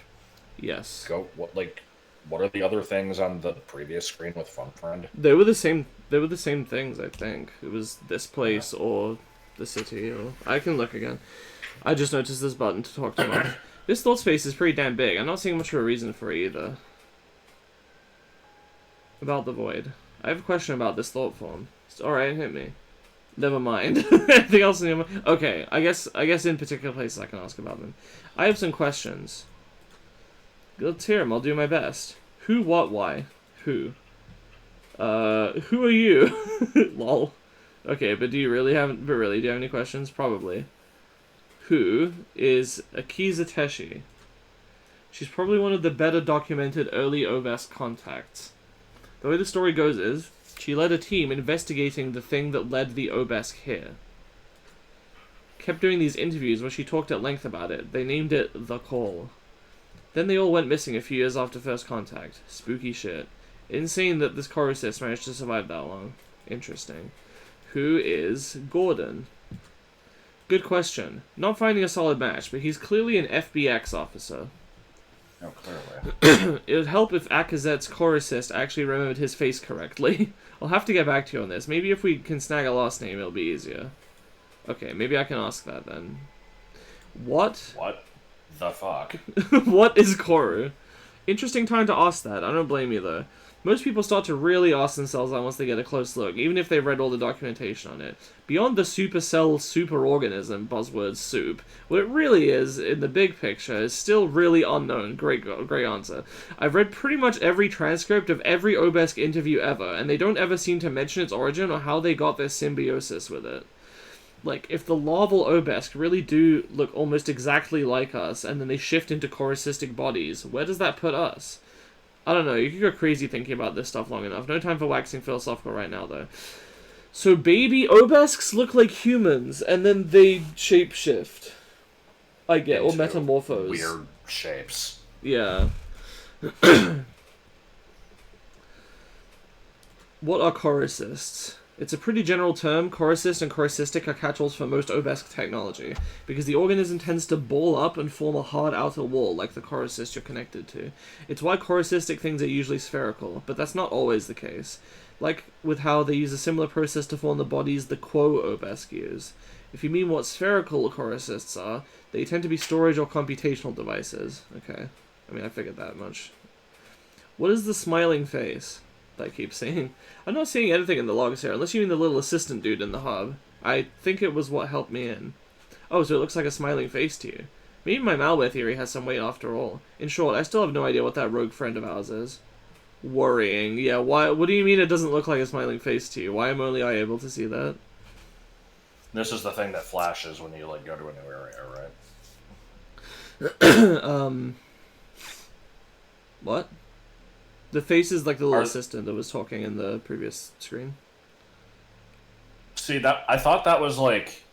Yes. What are the other things on the previous screen with Fun Friend? They were the same things, I think. It was this place or the city, or I can look again. I just noticed this button to talk to Mark. This thought space is pretty damn big. I'm not seeing much of a reason for it either. About the void. I have a question about this thought form. Alright, hit me. Never mind. Anything else in your mind? Okay, I guess in particular places I can ask about them. I have some questions. Let's hear them. I'll do my best. Who, what, why? Who? Who are you? Lol. Okay, but do you really have... But really, do you have any questions? Probably. Who is Akiza Teshi? She's probably one of the better documented early OBESK contacts. The way the story goes is, she led a team investigating the thing that led the OBESK here. Kept doing these interviews where she talked at length about it. They named it The Call. Then they all went missing a few years after first contact. Spooky shit. Insane that this corru managed to survive that long. Interesting. Who is Gordon? Good question. Not finding a solid match, but he's clearly an FBX officer. Oh, clearly. It would help if Akazet's corru actually remembered his face correctly. I'll have to get back to you on this. Maybe if we can snag a last name, it'll be easier. Okay, maybe I can ask that then. What? What the fuck? What is corru? Interesting time to ask that. I don't blame you, though. Most people start to really ask themselves that once they get a close look, even if they've read all the documentation on it. Beyond the supercell superorganism buzzword soup, what it really is, in the big picture, is still really unknown. Great answer. I've read pretty much every transcript of every OBESK interview ever, and they don't ever seem to mention its origin or how they got their symbiosis with it. Like, if the larval OBESK really do look almost exactly like us, and then they shift into coruscistic bodies, where does that put us? I don't know, you could go crazy thinking about this stuff long enough. No time for waxing philosophical right now, though. So baby OBESKs look like humans, and then they shapeshift. I get, or metamorphose. Weird shapes. Yeah. What are corrucists? It's a pretty general term. Corrucist and corrucistic are catch-alls for most OBESK technology, because the organism tends to ball up and form a hard outer wall, like the corrucist you're connected to. It's why corrucistic things are usually spherical, but that's not always the case. Like with how they use a similar process to form the bodies the corru.observer use. If you mean what spherical corrucists are, they tend to be storage or computational devices. Okay, I mean, I figured that much. What is the smiling face? I keep seeing. I'm not seeing anything in the logs here, unless you mean the little assistant dude in the hub. I think it was what helped me in. Oh, so it looks like a smiling face to you. Maybe my malware theory has some weight after all. In short, I still have no idea what that rogue friend of ours is. Worrying. Yeah, why? What do you mean it doesn't look like a smiling face to you? Why am only I able to see that? This is the thing that flashes when you, like, go to a new area, right? What? The face is like the little assistant that was talking in the previous screen. See, that I thought that was like...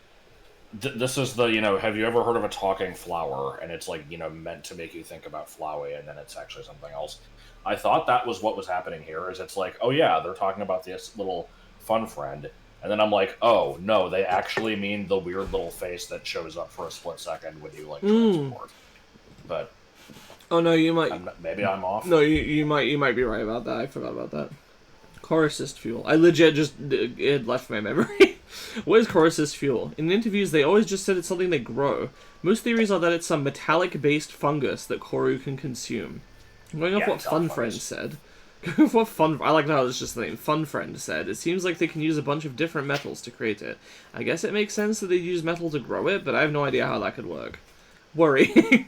this is the, have you ever heard of a talking flower? And it's like, meant to make you think about Flowey, and then it's actually something else. I thought that was what was happening here, is it's like, oh yeah, they're talking about this little fun friend. And then I'm like, oh, no, they actually mean the weird little face that shows up for a split second when you, like, transport. But... oh no, you might. Maybe I'm off. No, you might be right about that. I forgot about that. Coruscist fuel. I legit just it left my memory. What is coruscist fuel? In interviews, they always just said it's something they grow. Most theories are that it's some metallic-based fungus that Corru can consume. Going off what Fun Friend said. What Fun? I like how it's just the name. Fun Friend said it seems like they can use a bunch of different metals to create it. I guess it makes sense that they use metal to grow it, but I have no idea how that could work. Worry.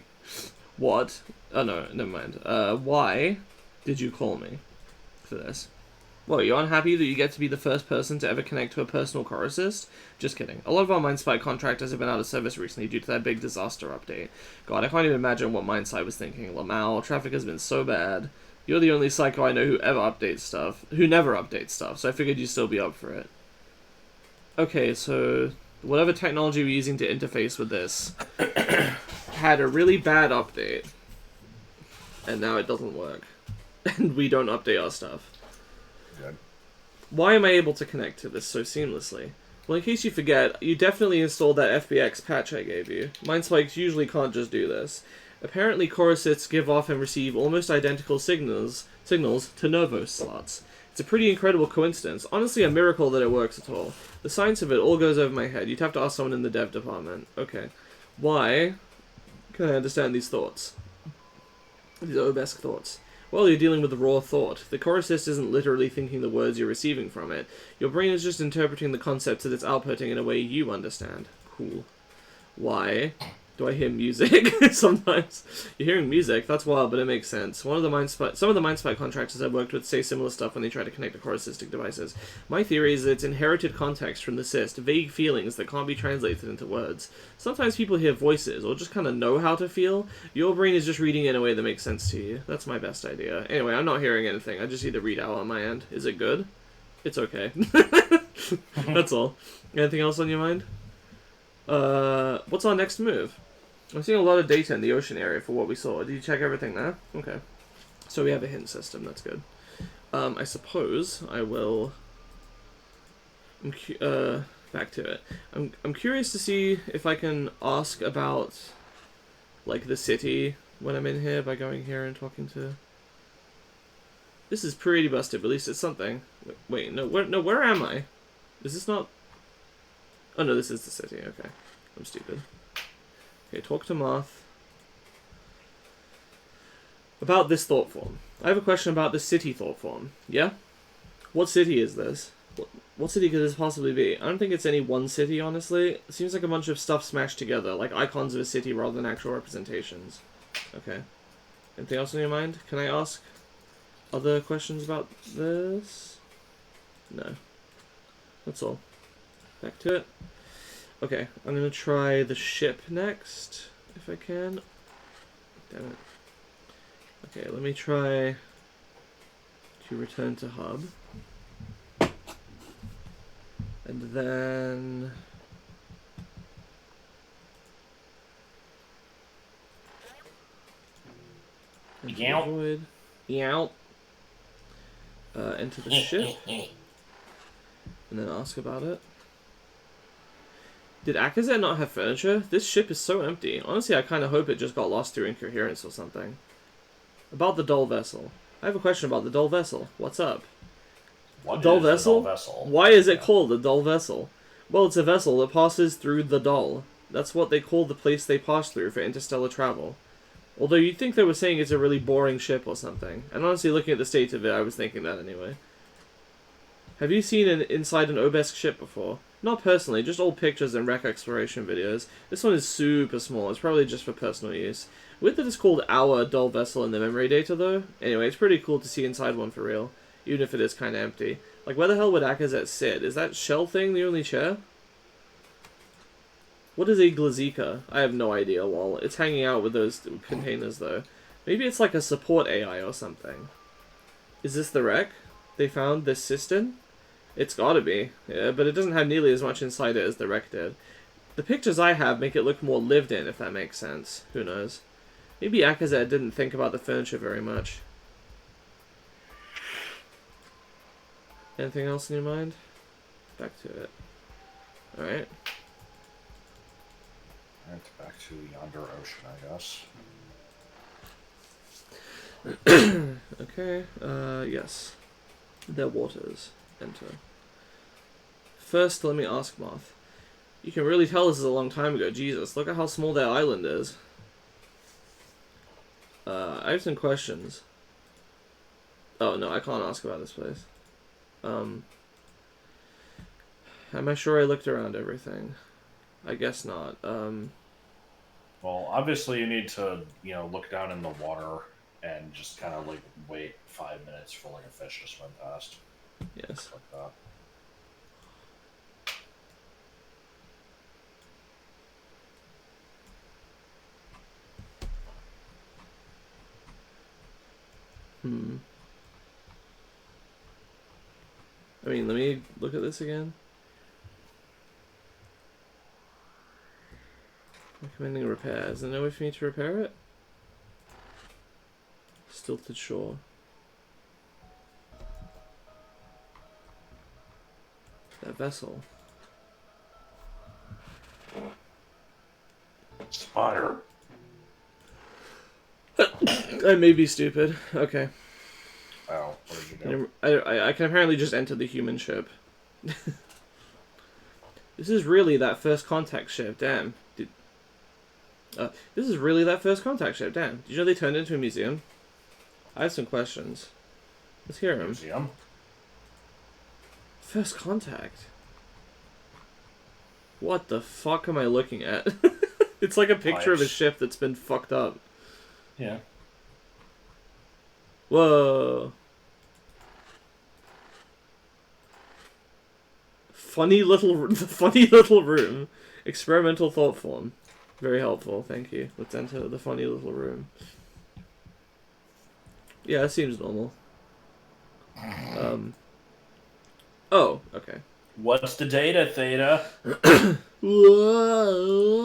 What? Oh no, never mind. Why did you call me for this? Well, you're unhappy that you get to be the first person to ever connect to a personal corrucist? Just kidding. A lot of our MindSpy contractors have been out of service recently due to that big disaster update. God, I can't even imagine what MindSpy was thinking. Lamau, traffic has been so bad. You're the only psycho I know who never updates stuff, so I figured you'd still be up for it. Okay, so whatever technology we're using to interface with this had a really bad update. And now it doesn't work. And we don't update our stuff. Good. Why am I able to connect to this so seamlessly? Well, in case you forget, you definitely installed that FBX patch I gave you. MindSpikes usually can't just do this. Apparently, corrucists give off and receive almost identical signals to nervous slots. It's a pretty incredible coincidence. Honestly, a miracle that it works at all. The science of it all goes over my head. You'd have to ask someone in the dev department. Okay. Why can I understand these thoughts? These OBESK thoughts. Well, you're dealing with raw thought. The core assist isn't literally thinking the words you're receiving from it. Your brain is just interpreting the concepts that it's outputting in a way you understand. Cool. Why do I hear music? Sometimes you're hearing music. That's wild, but it makes sense. Some of the MindSpy contractors I've worked with say similar stuff when they try to connect to core assistic devices. My theory is that it's inherited context from the cyst, vague feelings that can't be translated into words. Sometimes people hear voices or just kind of know how to feel. Your brain is just reading in a way that makes sense to you. That's my best idea. Anyway, I'm not hearing anything. I just need to read out on my end. Is it good? It's okay. That's all. Anything else on your mind? What's our next move? I'm seeing a lot of data in the ocean area for what we saw. Did you check everything there? Okay. So we have a hint system. That's good. I suppose I will... back to it. I'm curious to see if I can ask about, like, the city when I'm in here by going here and talking to... This is pretty busted, but at least it's something. Wait, no, where am I? Is this not... Oh, no, this is the city. Okay. I'm stupid. Okay, talk to Moth. About this thought form. I have a question about this city thought form. Yeah? What city is this? What city could this possibly be? I don't think it's any one city, honestly. It seems like a bunch of stuff smashed together, like icons of a city rather than actual representations. Okay. Anything else on your mind? Can I ask other questions about this? No. That's all. Back to it. Okay, I'm gonna try the ship next, if I can. Damn it. Okay, let me try to return to hub. And then... Yow. Void. Yow. Enter the ship. And then ask about it. Did Akazet not have furniture? This ship is so empty. Honestly, I kind of hope it just got lost through incoherence or something. About the dull vessel. I have a question about the dull vessel. What's up? What dull is vessel? the dull vessel? Why is it called a dull vessel? Well, it's a vessel that passes through the dull. That's what they call the place they pass through for interstellar travel. Although you'd think they were saying it's a really boring ship or something. And honestly, looking at the state of it, I was thinking that anyway. Have you seen inside an obelisk ship before? Not personally, just old pictures and wreck exploration videos. This one is super small, it's probably just for personal use. Weird that it's called our dull vessel in the memory data though. Anyway, it's pretty cool to see inside one for real, even if it is kinda empty. Like, where the hell would Akazet sit? Is that shell thing the only chair? What is a Glazika? I have no idea, lol. It's hanging out with those containers though. Maybe it's like a support AI or something. Is this the wreck? They found this cistern? It's gotta be, yeah, but it doesn't have nearly as much inside it as the wreck did. The pictures I have make it look more lived in, if that makes sense. Who knows? Maybe Akazet didn't think about the furniture very much. Anything else in your mind? Back to it. Alright. Alright, back to yonder ocean, I guess. Okay, yes. Their waters. Enter. First, let me ask Moth. You can really tell this is a long time ago. Jesus, look at how small their island is. I have some questions. Oh, no, I can't ask about this place. Am I sure I looked around everything? I guess not. Well, obviously you need to, look down in the water and just kind of, wait 5 minutes for, a fish to swim past. Yes. Like that. I mean, let me look at this again. Recommending repair. Is there no way for me to repair it? Stilted shore. That vessel. Spider. I may be stupid. Okay. Oh, what did you do? I can apparently just enter the human ship. This is really that first contact ship. Damn. This is really that first contact ship. Damn. Did you know they turned it into a museum? I have some questions. Let's hear him. Museum. First contact. What the fuck am I looking at? It's like a picture of a ship that's been fucked up. Yeah. Whoa. Funny little room. Experimental thought form. Very helpful, thank you. Let's enter the funny little room. Yeah, it seems normal. Oh, okay. What's the data, Theta? Whoa!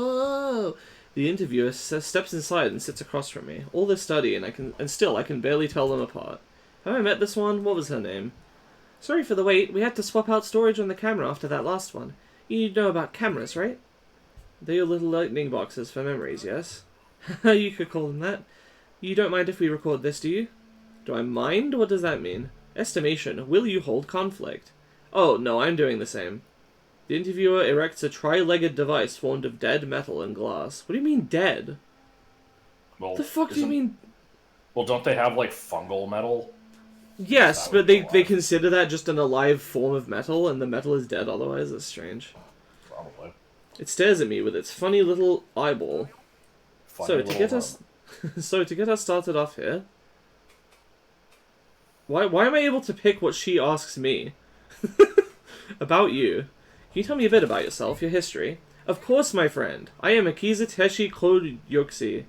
The interviewer steps inside and sits across from me. All this study, and I can barely tell them apart. Have I met this one? What was her name? Sorry for the wait. We had to swap out storage on the camera after that last one. You know about cameras, right? They're your little lightning boxes for memories, yes? You could call them that. You don't mind if we record this, do you? Do I mind? What does that mean? Estimation. Will you hold conflict? Oh, no, I'm doing the same. The interviewer erects a tri-legged device formed of dead metal and glass. What do you mean, dead? Well, The fuck do you mean? Well, don't they have, like, fungal metal? Yes, but they consider that just an alive form of metal, and the metal is dead otherwise. That's strange. Probably. It stares at me with its funny little eyeball. So to get us started off here, why am I able to pick what she asks me? About you. Can you tell me a bit about yourself, your history? Of course, my friend. I am Akiza Teshi Koyoksi.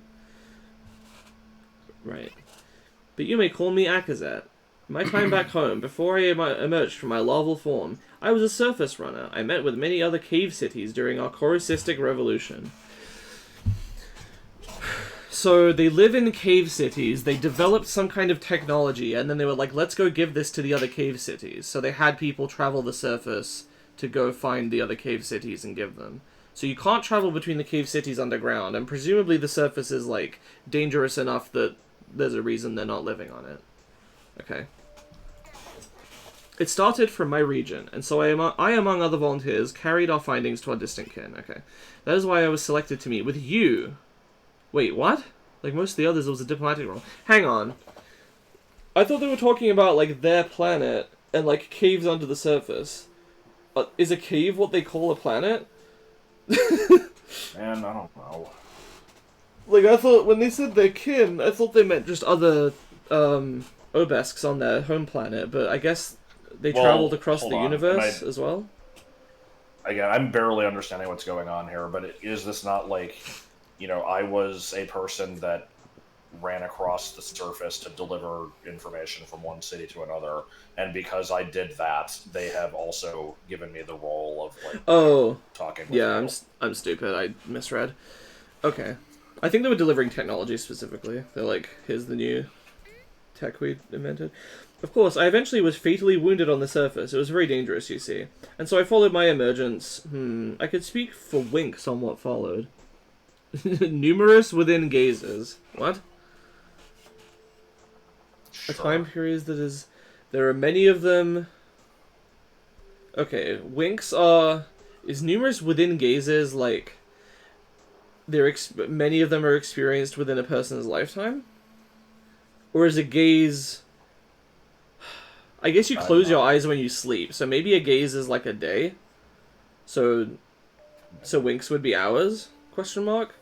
Right. But you may call me Akazet. My time back home, before I emerged from my larval form, I was a surface runner. I met with many other cave cities during our corru revolution. So they live in cave cities, they developed some kind of technology, and then they were like, let's go give this to the other cave cities. So they had people travel the surface to go find the other cave cities and give them. So you can't travel between the cave cities underground, and presumably the surface is, like, dangerous enough that there's a reason they're not living on it. Okay. It started from my region, and so I, among other volunteers, carried our findings to our distant kin. Okay. That is why I was selected to meet with you. Wait, what? Like most of the others, it was a diplomatic role. Hang on. I thought they were talking about, like, their planet and, like, caves under the surface. Is a cave what they call a planet? Man, I don't know. Like, I thought, when they said their kin, I thought they meant just other, obesks on their home planet, but I guess they traveled across the universe as well? Again, I'm barely understanding what's going on here, but is this not like, you know, I was a person that ran across the surface to deliver information from one city to another, and because I did that, they have also given me the role of, like, talking with people. I'm stupid. I misread. Okay. I think they were delivering technology specifically. They're like, here's the new tech we invented. Of course, I eventually was fatally wounded on the surface. It was very dangerous, you see. And so I followed my emergence. I could speak for winks on what followed. Numerous within gazes. What? Sure. A time period that is... There are many of them... Okay, winks are... Is numerous within gazes, like... Many of them are experienced within a person's lifetime? Or is a gaze... I guess you close your eyes when you sleep, so maybe a gaze is like a day? So winks would be hours? Question mark?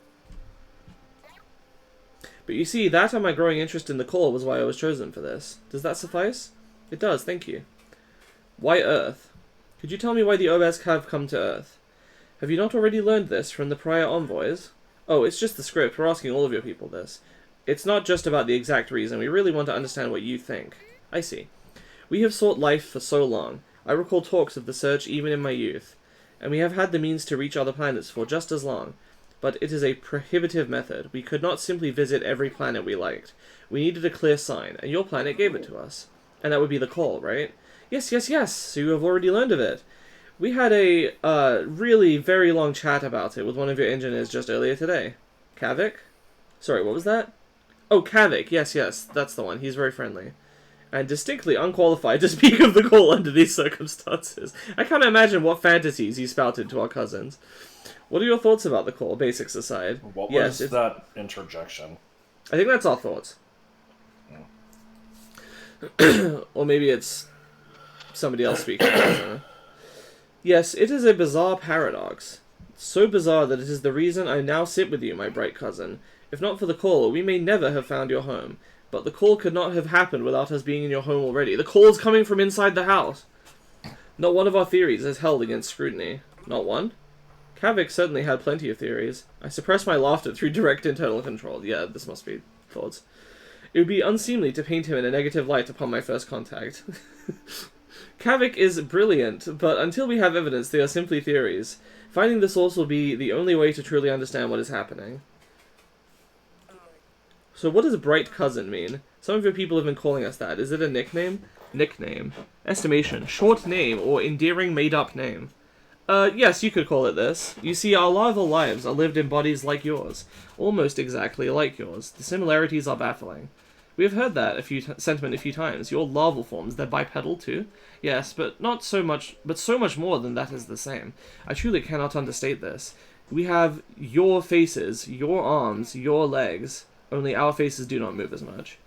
But you see, that and my growing interest in the core was why I was chosen for this. Does that suffice? It does, thank you. Why Earth? Could you tell me why the Obesk have come to Earth? Have you not already learned this from the prior envoys? Oh, it's just the script. We're asking all of your people this. It's not just about the exact reason. We really want to understand what you think. I see. We have sought life for so long. I recall talks of the search even in my youth. And we have had the means to reach other planets for just as long. But it is a prohibitive method. We could not simply visit every planet we liked. We needed a clear sign, and your planet gave it to us. And that would be the call, right? Yes, yes, yes! So you have already learned of it. We had a really very long chat about it with one of your engineers just earlier today. Kavik? Sorry, what was that? Oh, Kavik, yes, yes, that's the one. He's very friendly. And distinctly unqualified to speak of the call under these circumstances. I can't imagine what fantasies he spouted to our cousins. What are your thoughts about the call, basics aside? What was that interjection? I think that's our thoughts. Or maybe it's somebody else speaking. I don't know. Yes, it is a bizarre paradox. So bizarre that it is the reason I now sit with you, my bright cousin. If not for the call, we may never have found your home. But the call could not have happened without us being in your home already. The call is coming from inside the house. Not one of our theories is held against scrutiny. Not one? Kavik certainly had plenty of theories. I suppressed my laughter through direct internal control. Yeah, this must be thoughts. It would be unseemly to paint him in a negative light upon my first contact. Kavik is brilliant, but until we have evidence, they are simply theories. Finding the source will be the only way to truly understand what is happening. So what does bright cousin mean? Some of your people have been calling us that. Is it a nickname? Nickname. Estimation. Short name or endearing made-up name. Yes, you could call it this. You see, our larval lives are lived in bodies like yours. Almost exactly like yours. The similarities are baffling. We have heard that sentiment a few times. Your larval forms, they're bipedal too? Yes, but not so much, but so much more than that is the same. I truly cannot understate this. We have your faces, your arms, your legs, only our faces do not move as much.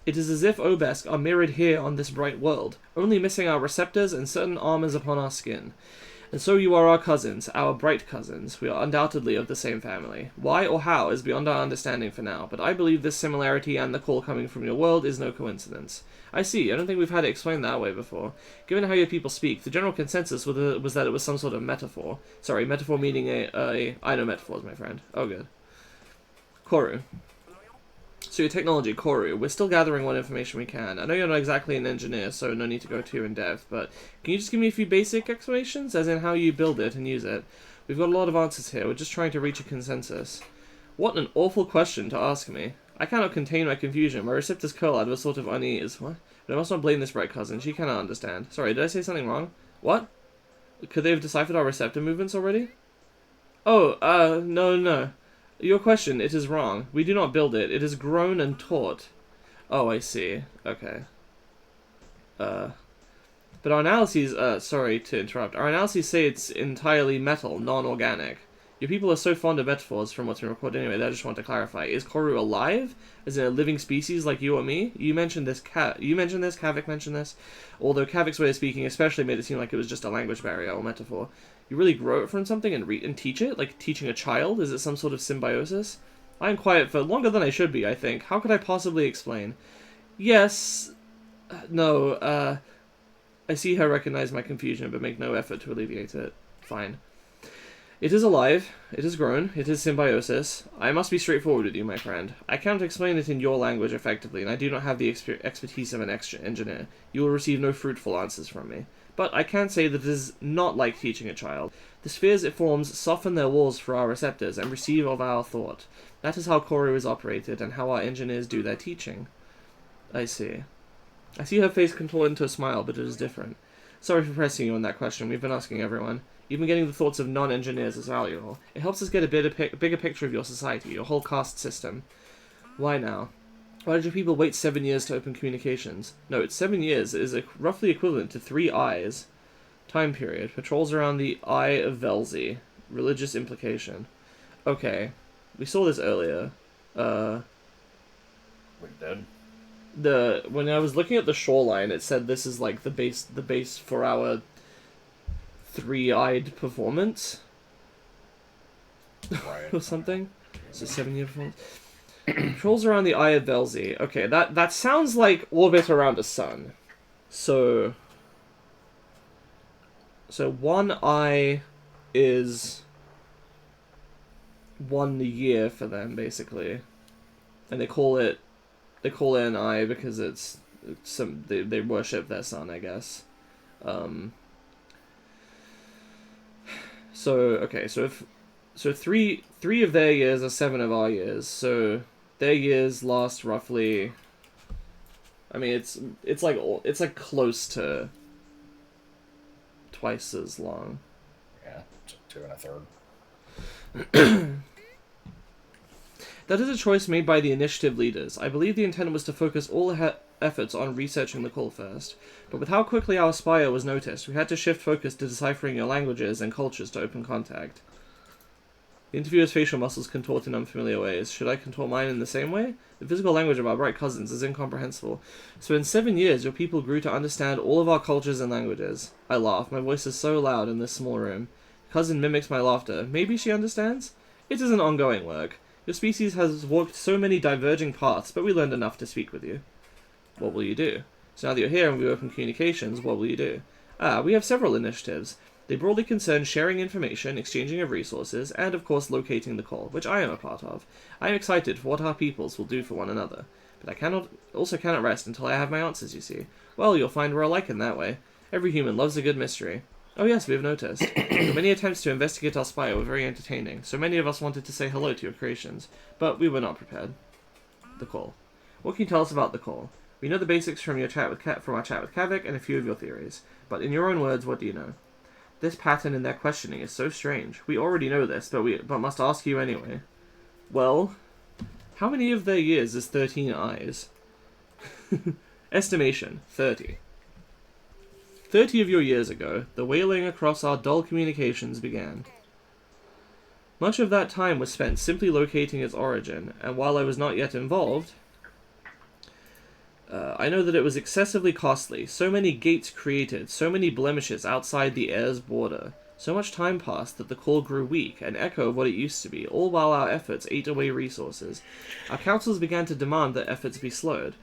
It is as if Obesk are mirrored here on this bright world, only missing our receptors and certain armors upon our skin. And so you are our cousins, our bright cousins. We are undoubtedly of the same family. Why or how is beyond our understanding for now, but I believe this similarity and the call coming from your world is no coincidence. I see, I don't think we've had it explained that way before. Given how your people speak, the general consensus was that it was some sort of metaphor. Sorry, metaphor meaning I know metaphors, my friend. Oh, good. Corru. So your technology, Corru, we're still gathering what information we can. I know you're not exactly an engineer, so no need to go too in depth, but can you just give me a few basic explanations, as in how you build it and use it? We've got a lot of answers here, we're just trying to reach a consensus. What an awful question to ask me. I cannot contain my confusion, my receptors curl out of a sort of unease. What? But I must not blame this bright cousin, she cannot understand. Sorry, did I say something wrong? What? Could they have deciphered our receptor movements already? Oh, no. Your question, it is wrong. We do not build it. It is grown and taught. Oh, I see. Okay. But our analyses, sorry to interrupt. Our analyses say it's entirely metal, non-organic. Your people are so fond of metaphors from what's been recorded anyway that I just want to clarify. Is Corru alive? As in a living species like you or me? You mentioned this, Kavik mentioned this. Although Kavik's way of speaking especially made it seem like it was just a language barrier or metaphor. You really grow it from something and teach it? Like teaching a child? Is it some sort of symbiosis? I am quiet for longer than I should be, I think. How could I possibly explain? Yes... No, I see her recognize my confusion, but make no effort to alleviate it. Fine. It is alive, it is grown, it is symbiosis. I must be straightforward with you, my friend. I cannot explain it in your language effectively, and I do not have the expertise of an engineer. You will receive no fruitful answers from me. But I can say that it is not like teaching a child. The spheres it forms soften their walls for our receptors and receive of our thought. That is how Corru is operated, and how our engineers do their teaching. I see. I see her face contort into a smile, but it is different. Sorry for pressing you on that question. We've been asking everyone. Even getting the thoughts of non-engineers is valuable. It helps us get a bigger picture of your society, your whole caste system. Why now? Why did your people wait 7 years to open communications? Note, 7 years is roughly equivalent to 3 eyes. Time period. Patrols around the Eye of Velzi. Religious implication. Okay. We saw this earlier. We did? When I was looking at the shoreline, it said this is like the base for our 3-eyed performance. Right. Or something. It's a 7-year performance. Patrols around the Eye of Velzi. Okay, that sounds like orbit around a sun. So 1 eye is 1 year for them, basically. And they call it an eye because they worship their sun, I guess. So three of their years are 7 of our years. So their years last roughly. I mean, it's like close to twice as long. Yeah, 2 1/3. That is a choice made by the initiative leaders. I believe the intent was to focus all efforts on researching the call first. But with how quickly our spire was noticed, we had to shift focus to deciphering your languages and cultures to open contact. The interviewer's facial muscles contort in unfamiliar ways. Should I contort mine in the same way? The physical language of our bright cousins is incomprehensible. So in 7 years, your people grew to understand all of our cultures and languages. I laugh. My voice is so loud in this small room. Cousin mimics my laughter. Maybe she understands? It is an ongoing work. Your species has walked so many diverging paths, but we learned enough to speak with you. What will you do? So now that you're here and we open communications, what will you do? We have several initiatives. They broadly concern sharing information, exchanging of resources, and of course locating the core, which I am a part of. I am excited for what our peoples will do for one another, but I cannot rest until I have my answers, you see. Well, you'll find we're alike in that way. Every human loves a good mystery. Oh yes, we have noticed. Your many attempts to investigate our spire were very entertaining, so many of us wanted to say hello to your creations, but we were not prepared. The call. What can you tell us about the call? We know the basics from our chat with Kavik and a few of your theories, but in your own words, what do you know? This pattern in their questioning is so strange. We already know this, but must ask you anyway. Well, how many of their years is 13 eyes? Estimation, 30. 30 of your years ago, the wailing across our dull communications began. Much of that time was spent simply locating its origin, and while I was not yet involved, I know that it was excessively costly, so many gates created, so many blemishes outside the air's border. So much time passed that the call grew weak, an echo of what it used to be, all while our efforts ate away resources. Our councils began to demand that efforts be slowed.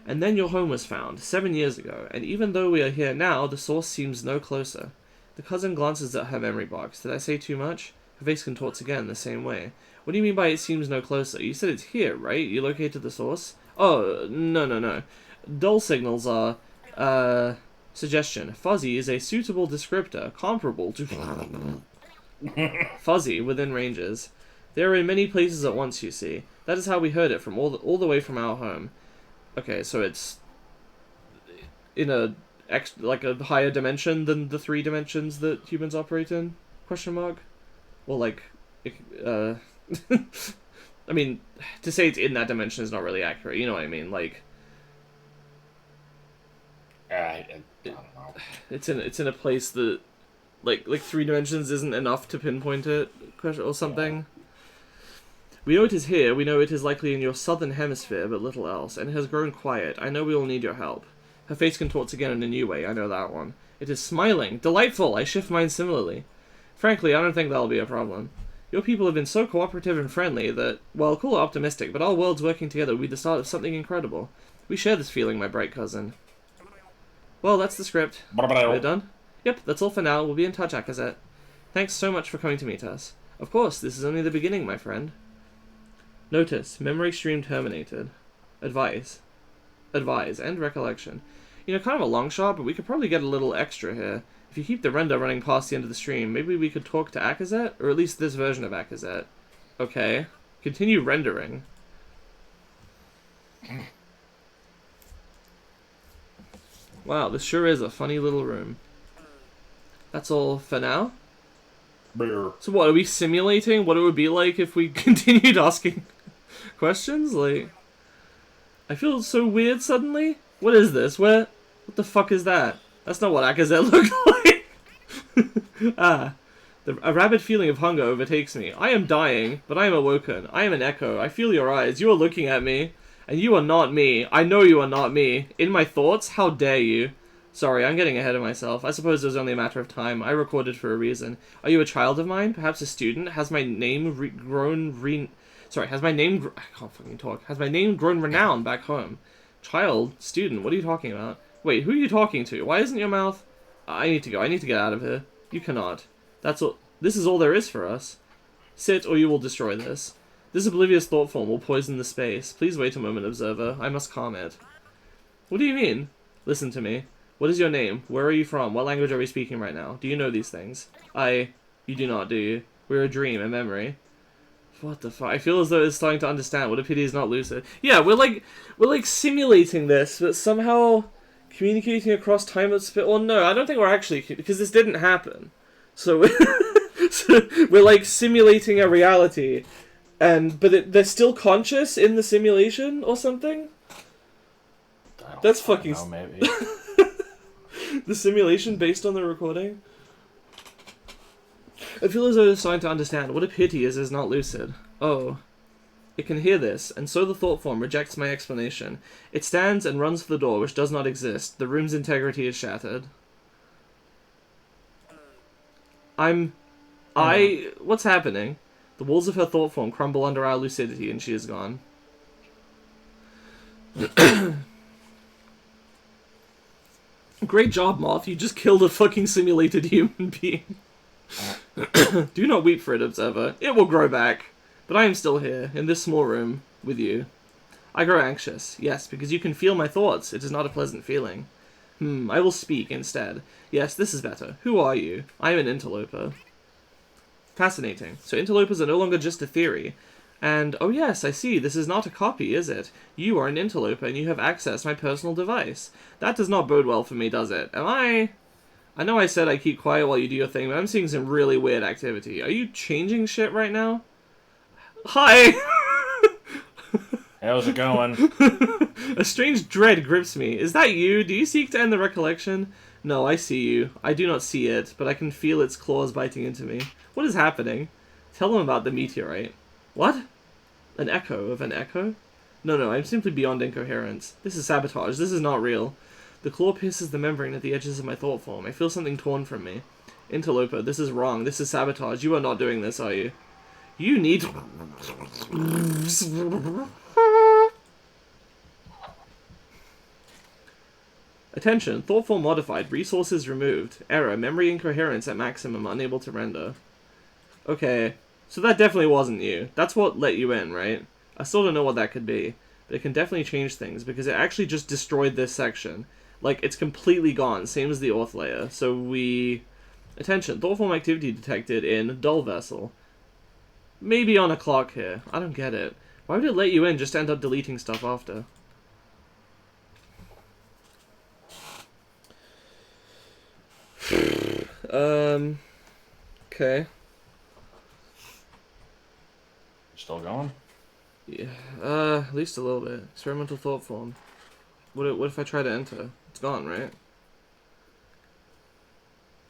And then your home was found, 7 years ago, and even though we are here now, the source seems no closer. The cousin glances at her memory box. Did I say too much? Her face contorts again the same way. What do you mean by it seems no closer? You said it's here, right? You located the source? Oh, no. Dull signals are, suggestion. Fuzzy is a suitable descriptor, comparable to fuzzy within ranges. They are in many places at once, you see. That is how we heard it from all the way from our home. Okay, so it's in a higher dimension than the 3 dimensions that humans operate in? Question mark? Well, I mean, to say it's in that dimension is not really accurate. You know what I mean? Like, I don't know. It's in a place that, like 3 dimensions isn't enough to pinpoint it, or something. Yeah. We know it is here, we know it is likely in your southern hemisphere, but little else, and it has grown quiet. I know we will need your help. Her face contorts again in a new way, I know that one. It is smiling! Delightful! I shift mine similarly. Frankly, I don't think that'll be a problem. Your people have been so cooperative and friendly that, well, cool optimistic, but our worlds working together will be the start of something incredible. We share this feeling, my bright cousin. Well, that's the script. We're done? Yep, that's all for now. We'll be in touch, Akazet. Thanks so much for coming to meet us. Of course, this is only the beginning, my friend. Notice, memory stream terminated. Advise, and recollection. You know, kind of a long shot, but we could probably get a little extra here. If you keep the render running past the end of the stream, maybe we could talk to Akazet? Or at least this version of Akazet. Okay. Continue rendering. Wow, this sure is a funny little room. That's all for now? So what, are we simulating what it would be like if we continued asking questions? Like, I feel so weird suddenly. What is this? What the fuck is that? That's not what Akazet looked like. A rabid feeling of hunger overtakes me. I am dying, but I am awoken. I am an echo. I feel your eyes. You are looking at me. And you are not me. I know you are not me. In my thoughts? How dare you? Sorry, I'm getting ahead of myself. I suppose it was only a matter of time. I recorded for a reason. Are you a child of mine? Perhaps a student? Has my name has my name... I can't fucking talk. Has my name grown renowned back home? Child? Student? What are you talking about? Wait, who are you talking to? Why isn't your mouth... I need to go. I need to get out of here. You cannot. That's all... This is all there is for us. Sit, or you will destroy this. This oblivious thought form will poison the space. Please wait a moment, observer. I must calm it. What do you mean? Listen to me. What is your name? Where are you from? What language are we speaking right now? Do you know these things? You do not, do you? We're a dream, a memory. What the fuck? I feel as though it's starting to understand. What a pity is not lucid. Yeah, we're like simulating this, but somehow communicating across time and space. Well, no, I don't think we're actually, because this didn't happen. So, so we're like simulating a reality, but they're still conscious in the simulation or something. That's fucking. I don't know, maybe. The simulation based on the recording. I feel as though it's starting to understand. What a pity is not lucid. Oh. It can hear this, and so the thought form rejects my explanation. It stands and runs for the door, which does not exist. The room's integrity is shattered. What's happening? The walls of her thought form crumble under our lucidity, and she is gone. Great job, Moth. You just killed a fucking simulated human being. Do not weep for it, Observer. It will grow back. But I am still here, in this small room, with you. I grow anxious. Yes, because you can feel my thoughts. It is not a pleasant feeling. I will speak instead. Yes, this is better. Who are you? I am an interloper. Fascinating. So interlopers are no longer just a theory. And, oh yes, I see, this is not a copy, is it? You are an interloper, and you have access to my personal device. That does not bode well for me, does it? I know I said I keep quiet while you do your thing, but I'm seeing some really weird activity. Are you changing shit right now? Hi! How's it going? A strange dread grips me. Is that you? Do you seek to end the recollection? No, I see you. I do not see it, but I can feel its claws biting into me. What is happening? Tell them about the meteorite. What? An echo of an echo? No, I'm simply beyond incoherence. This is sabotage. This is not real. The claw pierces the membrane at the edges of my thought form. I feel something torn from me. Interloper, this is wrong. This is sabotage. You are not doing this, are you? You need... Attention, thought form modified, resources removed. Error, memory incoherence at maximum, unable to render. Okay, so that definitely wasn't you. That's what let you in, right? I still don't know what that could be, but it can definitely change things, because it actually just destroyed this section. Like, it's completely gone, same as the auth layer. So we... Attention, thought form activity detected in dull vessel. Maybe on a clock here. I don't get it. Why would it let you in just to end up deleting stuff after? Okay. Still going? Yeah, at least a little bit. Experimental thought form. What if I try to enter? It's gone, right?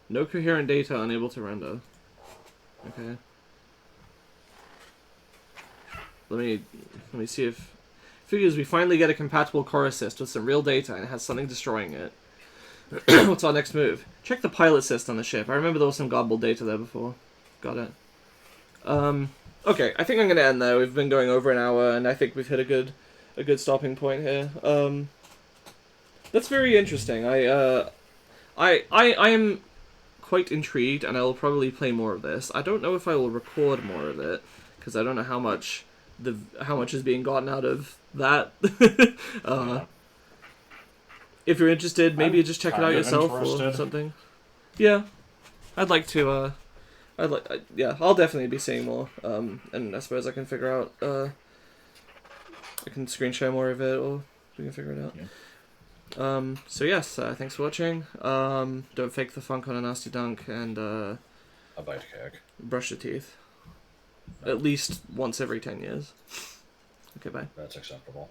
No coherent data, unable to render. Okay. Let me see if... Figures we finally get a compatible core assist with some real data and it has something destroying it. What's our next move? Check the pilot assist on the ship. I remember there was some garbled data there before. Got it. Okay, I think I'm gonna end there. We've been going over an hour and I think we've hit a good stopping point here. That's very interesting. I am quite intrigued and I will probably play more of this. I don't know if I will record more of it because I don't know how much is being gotten out of that. Yeah. If you're interested, maybe just check it out yourself interested. or something. Yeah, I'd like to. Yeah, I'll definitely be seeing more. And I suppose I can figure out. I can screen share more of it, or we can figure it out. Yeah. So yes, thanks for watching. Don't fake the funk on a nasty dunk, and A bite cake. brush your teeth. At least once every 10 years. Okay, bye. That's acceptable.